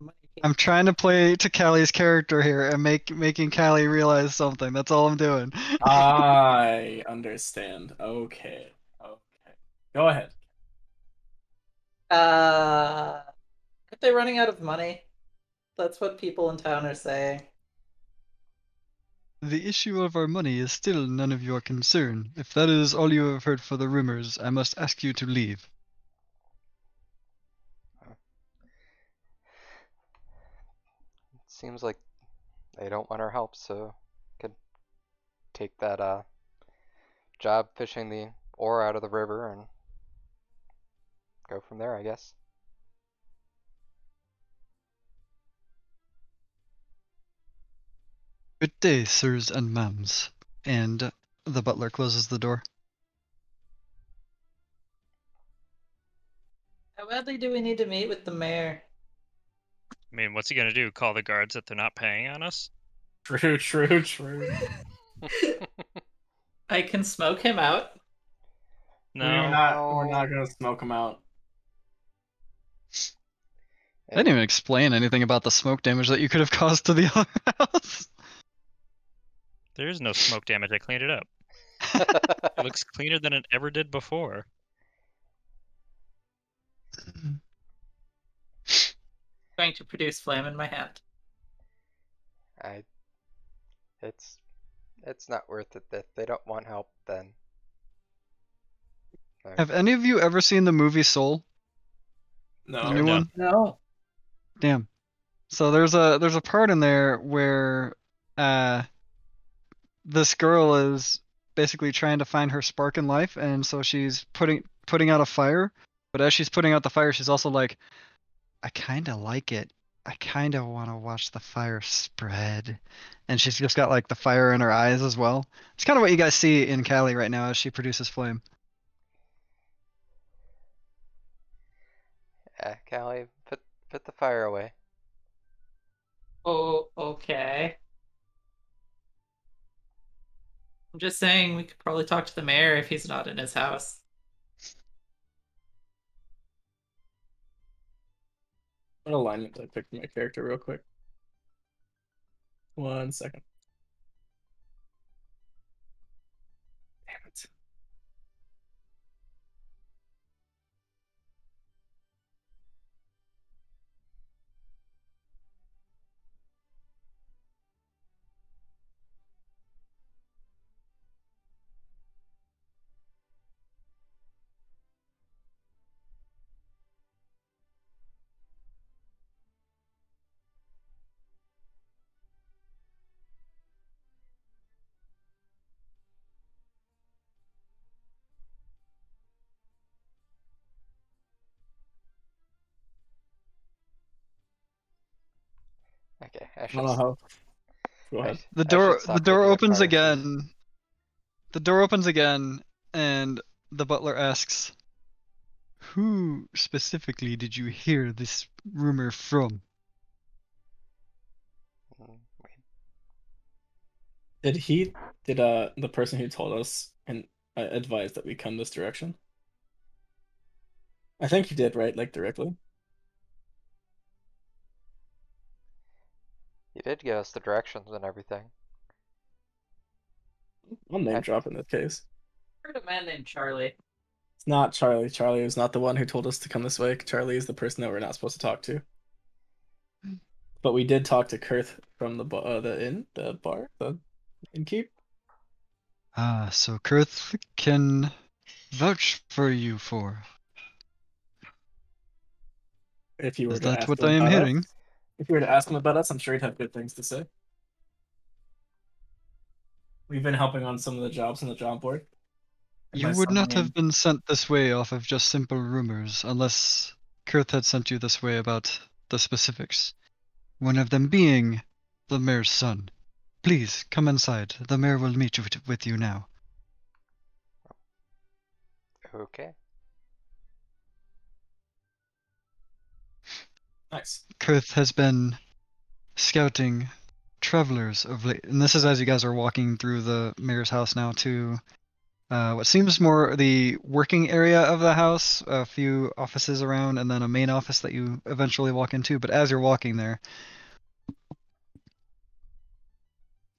money came I'm trying to play to Callie's character here and making Callie realize something. That's all I'm doing. I understand. Okay. Okay. Go ahead. aren't they running out of money? That's what people in town are saying. The issue of our money is still none of your concern. If that is all you have heard for the rumors, I must ask you to leave. It seems like they don't want our help, so could take that job fishing the ore out of the river and go from there, I guess. Good day, sirs and ma'ams. And the butler closes the door. How badly do we need to meet with the mayor? I mean, what's he gonna do? Call the guards that they're not paying on us? True, true, true. I can smoke him out. No. We're not gonna smoke him out. I didn't even explain anything about the smoke damage that you could have caused to the other house. There is no smoke damage. I cleaned it up. It looks cleaner than it ever did before. Going to produce flame in my hand. I, it's not worth it. If they don't want help, then no. Have any of you ever seen the movie Soul? No. The new No. one? No. Damn. So there's a part in there where this girl is basically trying to find her spark in life, and so she's putting out a fire, but as she's putting out the fire, she's also like, I kind of like it. I kind of want to watch the fire spread. And she's just got like the fire in her eyes as well. It's kind of what you guys see in Callie right now as she produces flame. Yeah, Callie, put the fire away. Oh, okay. I'm just saying we could probably talk to the mayor if he's not in his house. What alignment did I pick for my character real quick? 1 second. Damn it. Okay, I don't know how. Go I, ahead. The I should door stop the door looking at opens fire trees. again. The door opens again, and the butler asks, "Who specifically did you hear this rumor from?" Wait, Did the person who told us and advise that we come this direction? I think he did, right? Like directly. you did give us the directions and everything. I'll name I- drop in this case. I heard a man named Charlie. It's not Charlie. Charlie was not the one who told us to come this way. Charlie is the person that we're not supposed to talk to. But we did talk to Kurth from the inn, the bar, the innkeep. So Kurth can vouch for you for. If you were Is to that ask what him I am about hearing? us, if you were to ask him about us, I'm sure he'd have good things to say. We've been helping on some of the jobs on the job board. And You by would some, I not have mean, been sent this way off of just simple rumors, unless Kurth had sent you this way about the specifics. One of them being the mayor's son. Please, come inside. The mayor will meet with you now. Okay. nice. Kurth has been scouting travelers of late, and this is as you guys are walking through the mayor's house now to what seems more the working area of the house, a few offices around, and then a main office that you eventually walk into. But as you're walking there,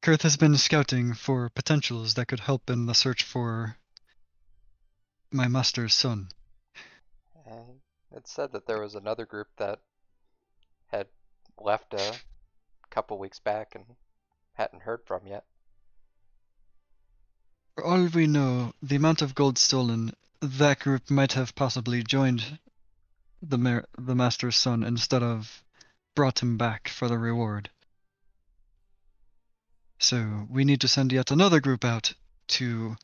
Kurth has been scouting for potentials that could help in the search for my master's son. And it said that there was another group that had left a couple weeks back and hadn't heard from yet. For all we know, the amount of gold stolen, that group might have possibly joined the master's son instead of brought him back for the reward. So we need to send yet another group out to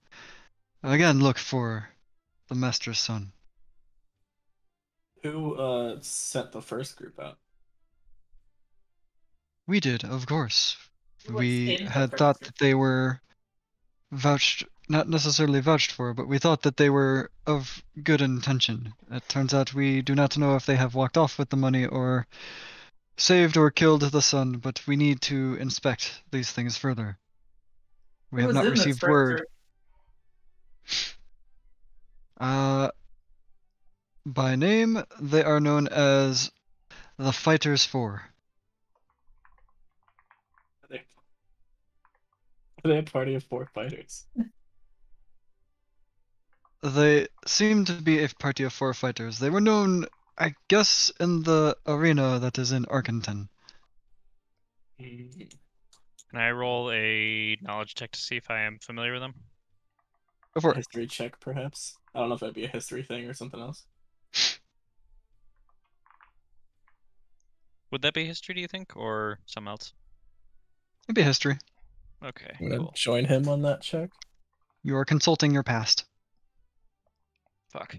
again look for the master's son. Who sent the first group out? We did, of course. Who was We in the had first thought group? that they were not necessarily vouched for, but we thought that they were of good intention. It turns out we do not know if they have walked off with the money or saved or killed the son, but we need to inspect these things further. We Who have was not in this received first word. group? By name, they are known as the Fighters Four. Are they a party of 4 fighters? They seem to be a party of 4 fighters. They were known, I guess, in the arena that is in Arkenton. Mm, Can I roll a knowledge check to see if I am familiar with them? Go for it. history check, perhaps. I don't know if that'd be a history thing or something else. Would that be history, do you think, or something else? It'd be history. Okay, I'm gonna cool. join him on that check. You are consulting your past. Fuck.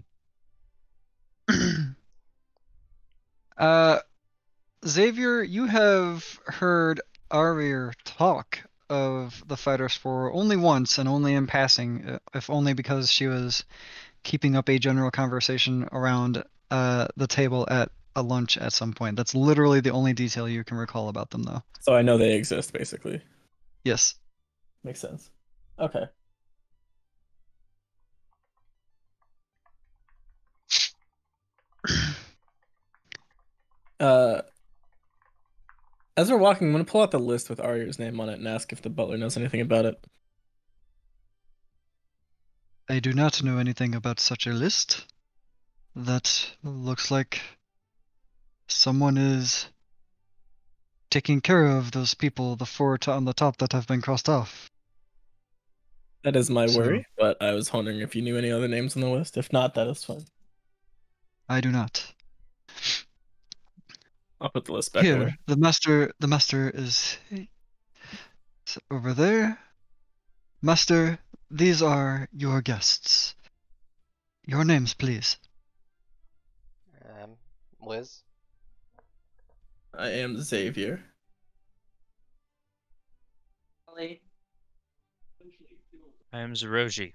Xavier, you have heard Arir talk of the Fighters Four only once and only in passing, if only because she was keeping up a general conversation around the table at a lunch at some point. That's literally the only detail you can recall about them, though. So I know they exist, basically. Yes. Makes sense. Okay. Uh, as we're walking, I'm gonna pull out the list with Aryar's name on it and ask if the butler knows anything about it. I do not know anything about such a list. That looks like someone is taking care of those people, the 4 on the top that have been crossed off. That is my So- worry, but I was wondering if you knew any other names on the list. If not, that is fine. I do not. I'll put the list back Here, away. the master is over there. Master, these are your guests. Your names, please. Liz? I am Xavier. Molly. I am Zeroji.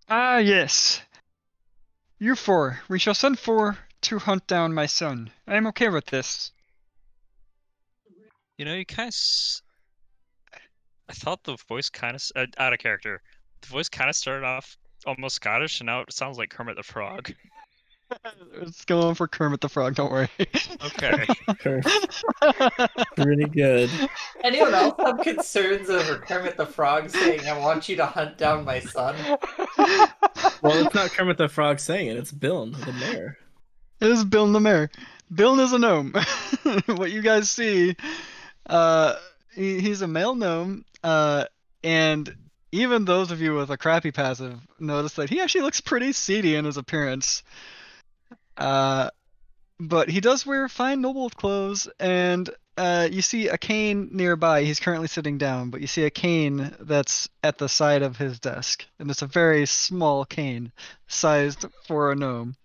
Ah, yes. You 4. We shall send 4 to hunt down my son. I am okay with this. You know, you kind of. I thought the voice kind of out of character. The voice kind of started off almost Scottish, and now it sounds like Kermit the Frog. It's going for Kermit the Frog, don't worry. Okay. Pretty good. Anyone else have concerns over Kermit the Frog saying, "I want you to hunt down my son"? Well, it's not Kermit the Frog saying it. It's Bill, the mayor. It is Bill the Mayor. Bill is a gnome. What you guys see, he's a male gnome, and even those of you with a crappy passive notice that he actually looks pretty seedy in his appearance. But he does wear fine noble clothes, and you see a cane nearby. He's currently sitting down, but you see a cane that's at the side of his desk, and it's a very small cane, sized for a gnome.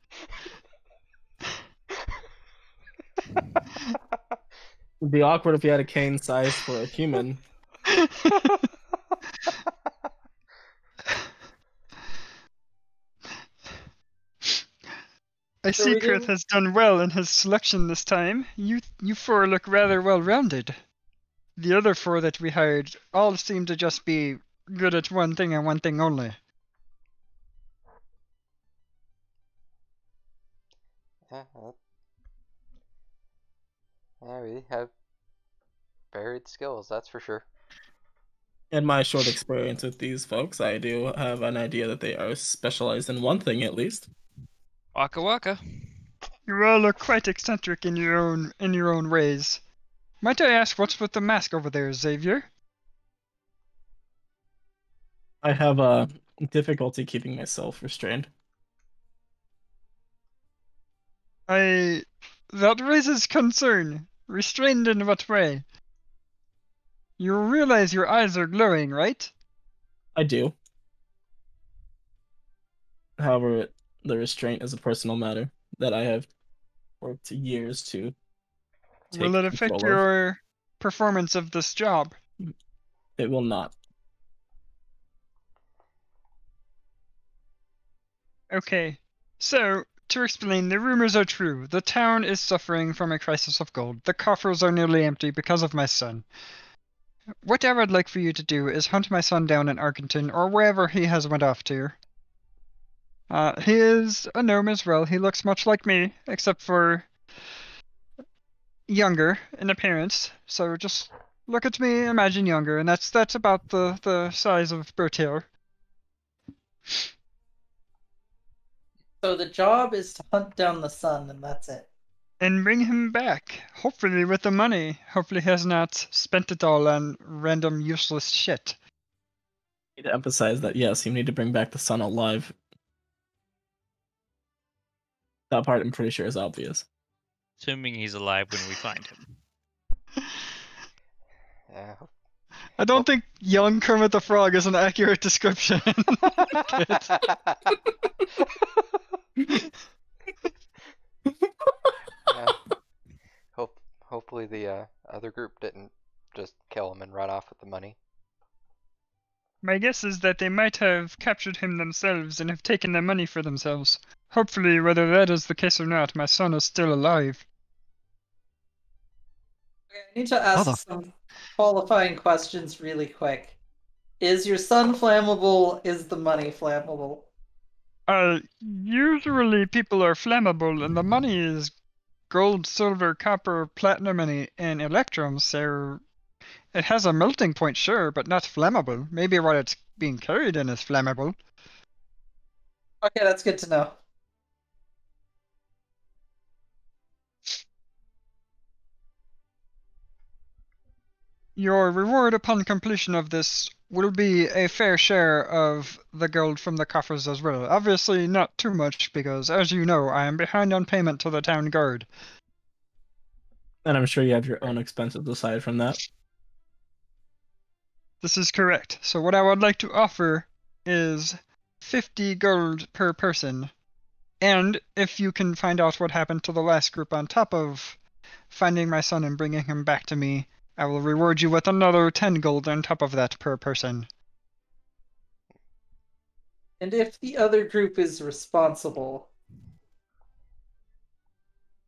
It'd be awkward if you had a cane size for a human. I So see we Kurth didn't- has done well in his selection this time. You four look rather well rounded. The other four that we hired all seem to just be good at one thing and one thing only. Yeah, we have varied skills, that's for sure. In my short experience with these folks, I do have an idea that they are specialized in one thing at least. Waka waka. You all look quite eccentric in your own ways. Might I ask what's with the mask over there, Xavier? I have a difficulty keeping myself restrained. That raises concern. Restrained in what way? You realize your eyes are glowing, right? I do. However, the restraint is a personal matter that I have worked years to take Will it affect control of. your performance of this job? It will not. Okay. So, to explain, the rumors are true. The town is suffering from a crisis of gold. The coffers are nearly empty because of my son. What I would like for you to do is hunt my son down in Arkenton or wherever he has went off to. He is a gnome as well. He looks much like me, except for younger in appearance. So just look at me, imagine younger, and that's about the size of Bertail. So the job is to hunt down the sun, and that's it. And bring him back, hopefully with the money. Hopefully he has not spent it all on random useless shit. I need to emphasize that yes, you need to bring back the sun alive. That part I'm pretty sure is obvious. Assuming he's alive when we find him. Yeah. I don't think young Kermit the Frog is an accurate description. Yeah. Hopefully the other group didn't just kill him and run off with the money. My guess is that they might have captured him themselves and have taken the money for themselves. Hopefully, whether that is the case or not, my son is still alive. Okay, I need to ask some qualifying questions really quick. Is your son flammable? Is the money flammable? Usually people are flammable, and the money is gold, silver, copper, platinum, and electrum, so it has a melting point, sure, but not flammable. Maybe what it's being carried in is flammable. Okay, that's good to know. Your reward upon completion of this will be a fair share of the gold from the coffers as well. Obviously not too much, because as you know, I am behind on payment to the town guard. And I'm sure you have your own expenses aside from that. This is correct. So what I would like to offer is 50 gold per person. And if you can find out what happened to the last group on top of finding my son and bringing him back to me, I will reward you with another 10 gold on top of that per person. And if the other group is responsible,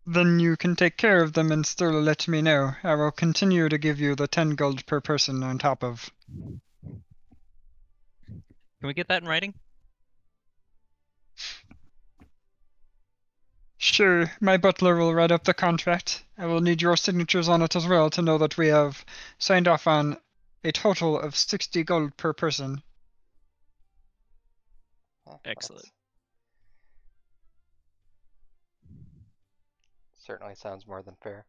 Then you can take care of them and still let me know. I will continue to give you the 10 gold per person on top of. Can we get that in writing? Sure, my butler will write up the contract. I will need your signatures on it as well to know that we have signed off on a total of 60 gold per person. Excellent. Certainly sounds more than fair.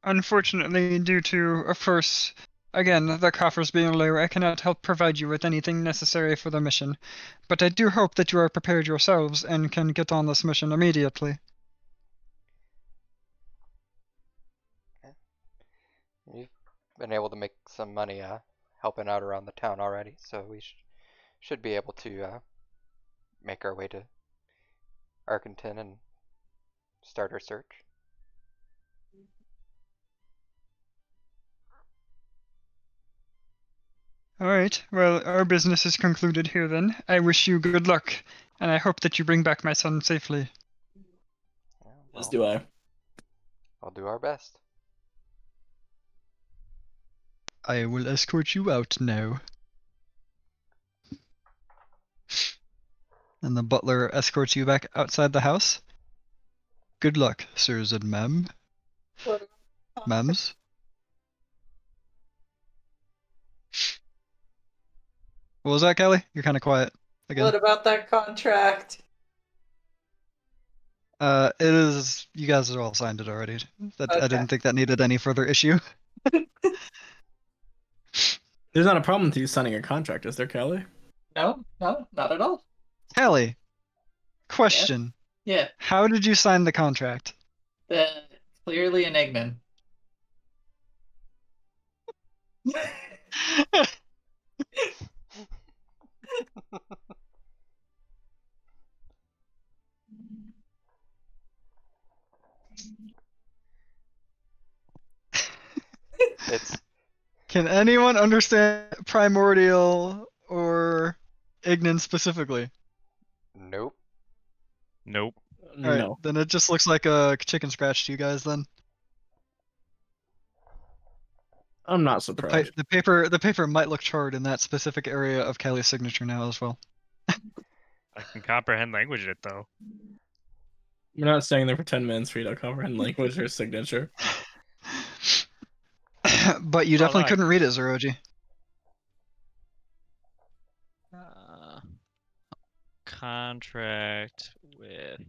Unfortunately, due to, of course, again, the coffers being low, I cannot help provide you with anything necessary for the mission. But I do hope that you are prepared yourselves and can get on this mission immediately. You've been able to make some money helping out around the town already, so we should be able to make our way to Arkenton and start our search. Alright, well, our business is concluded here then. I wish you good luck, and I hope that you bring back my son safely. Yeah, As well, do I. we'll do our best. I will escort you out now. And the butler escorts you back outside the house. Good luck, sirs and ma'ams. What was that, Kelly? You're kind of quiet again. What about that contract? It is. You guys have all signed it already. I Okay. didn't think that needed any further issue. There's not a problem with you signing a contract, is there, Kelly? No, not at all. Kelly, question. Yeah, How did you sign the contract? clearly an Eggman. It's Can anyone understand primordial or Ignan specifically? nope. Nope. Alright, No. then it just looks like a chicken scratch to you guys then. I'm not The, surprised. the paper might look charred in that specific area of Kelly's signature now as well. I can comprehend language it though. We're not staying there for 10 minutes for you to comprehend language or signature. But you Well, definitely I- couldn't read it, Zoroji. Contract with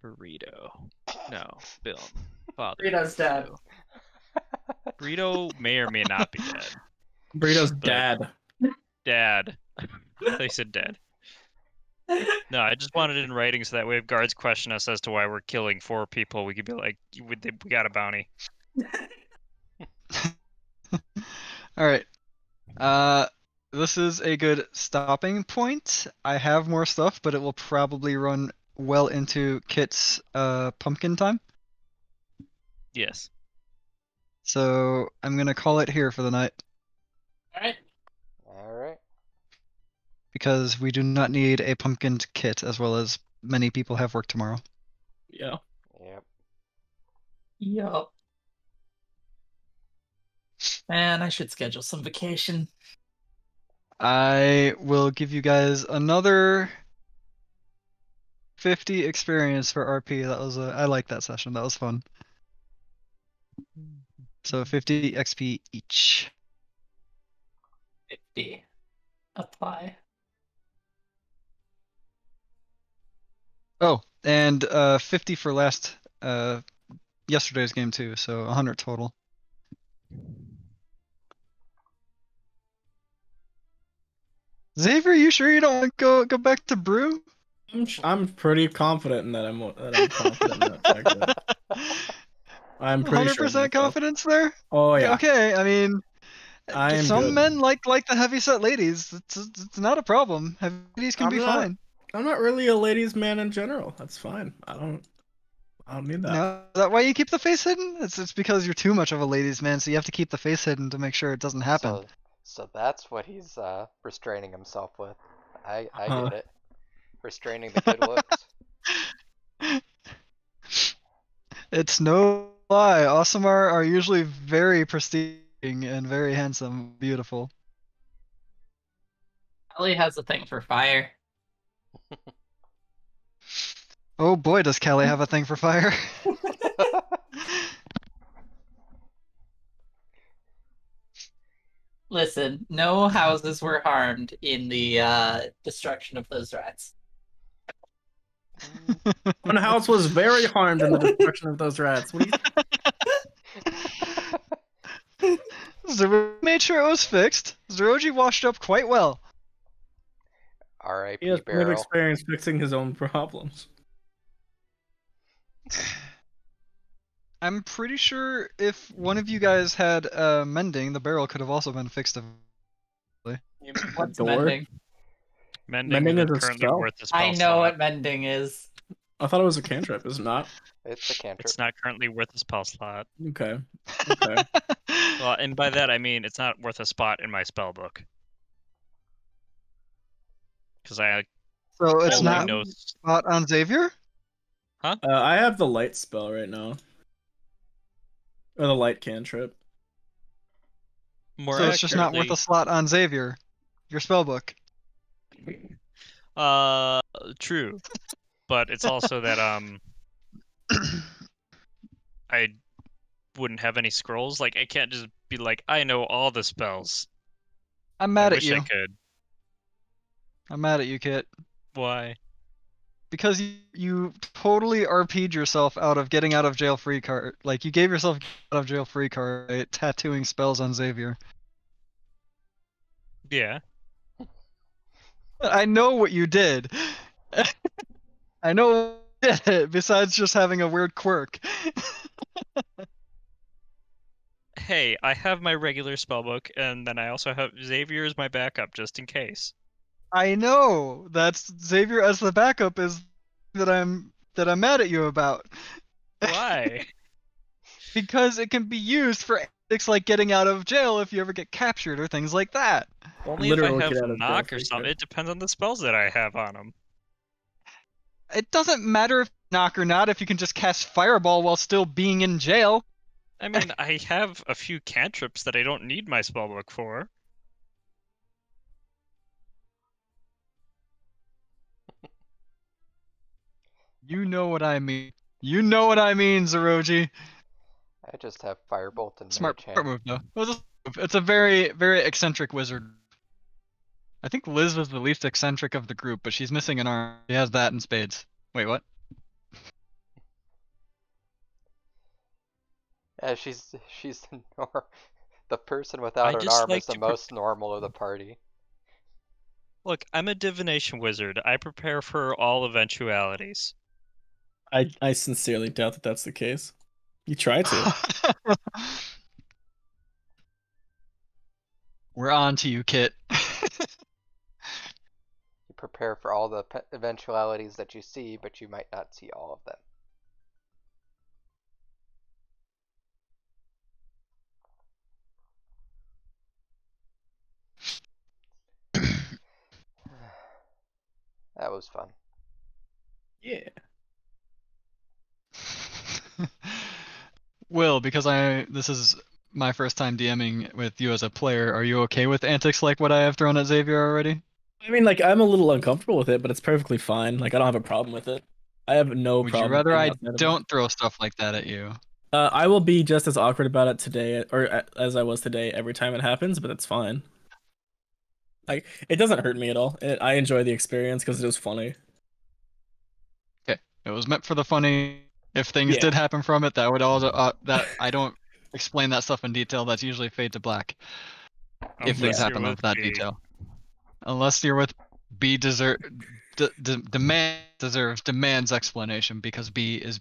Burrito. No, Bill. Father. Burrito's dead. Burrito may or may not be dead. Burrito's But- dad. Dad. They said dead. No, I just wanted it in writing so that way if guards question us as to why we're killing 4 people, we could be like, we got a bounty. Alright. This is a good stopping point. I have more stuff, but it will probably run well into Kit's pumpkin time. Yes. So I'm gonna call it here for the night Alright. Alright. because we do not need a pumpkin kit as well as many people have work tomorrow. Yeah. Yep. Yup. Man, I should schedule some vacation. I will give you guys another 50 experience for RP. That was I like that session. That was fun. So 50 XP each. 50. Apply. Oh, and 50 for last yesterday's game too. So 100 total. Xavier, you sure you don't want to go back to brew? I'm pretty confident in that. I'm confident in that fact. I'm pretty sure. 100% confidence there? Oh yeah. Okay, I mean, I am some good. men like the heavyset ladies. It's not a problem. Heavy ladies can I'm be not- fine. I'm not really a ladies' man in general. That's fine. I don't need that. No, is that why you keep the face hidden? It's because you're too much of a ladies' man, so you have to keep the face hidden to make sure it doesn't happen. So that's what he's restraining himself with. I Huh. get it. Restraining the good looks. It's no lie. Awesomar are usually very pristine and very handsome, beautiful. Ellie has a thing for fire. Oh boy, does Kelly have a thing for fire. Listen, no houses were harmed in the destruction of those rats. One house was very harmed in the destruction of those rats. What do you Zeroji made sure it was fixed. Zeroji washed up quite well. He R.I.P. has plenty of Barrel. experience fixing his own problems. I'm pretty sure if one of you guys had mending, the barrel could have also been fixed. What's door? mending? Mending Mending isn't is a currently spell? worth a spell I know slot. what mending is. I thought it was a cantrip, is it not? It's a cantrip. It's not currently worth a spell slot. Okay. Okay. Well, and by that I mean it's not worth a spot in my spell book. Because I So it's only not know. spot on Xavier? I have the light spell right now. Or the light cantrip. More So it's just not worth accurately, a slot on Xavier, your spellbook. true, but it's also that I wouldn't have any scrolls. Like I can't just be like I know all the spells. I'm I mad at wish I you. could. I'm mad at you, Kit. Why? Because you totally RP'd yourself out of getting out of jail free card. Like, you gave yourself out of jail free card by tattooing spells on Xavier. Yeah. I know what you did. I know what you did, besides just having a weird quirk. Hey, I have my regular spellbook, and then I also have Xavier as my backup just in case. I know that's Xavier as the backup is that I'm mad at you about. Why? Because it can be used for antics like getting out of jail if you ever get captured or things like that. Only Literal if I have get out of jail knock or free something. card. It depends on the spells that I have on him. It doesn't matter if knock or not if you can just cast Fireball while still being in jail. I mean, I have a few cantrips that I don't need my spellbook for. You know what I mean. You know what I mean, Zeroji. I just have Firebolt and Smart Mage Hand. move, though. It's a very, very eccentric wizard. I think Liz was the least eccentric of the group, but she's missing an arm. She has that in spades. Wait, what? Yeah, she's the person without an just arm like is the to most normal of the party. Look, I'm a divination wizard. I prepare for all eventualities. I sincerely doubt that that's the case. You try to. We're on to you, Kit. You prepare for all the eventualities that you see, but you might not see all of them. That was fun. Yeah. Will, because this is my first time DMing with you as a player, are you okay with antics like what I have thrown at Xavier already? I mean, like, I'm a little uncomfortable with it, but it's perfectly fine. Like, I don't have a problem with it. I have no Would you problem. rather being I outside of it. don't throw stuff like that at you? I will be just as awkward about it today, or as I was today, every time it happens, but it's fine. Like, it doesn't hurt me at all. I enjoy the experience because it was funny. Okay, it was meant for the funny. If things Yeah. did happen from it, that would also that I don't explain that stuff in detail. That's usually fade to black. If things Unless you're happen with with that B. detail, unless you're with B, demands explanation because B is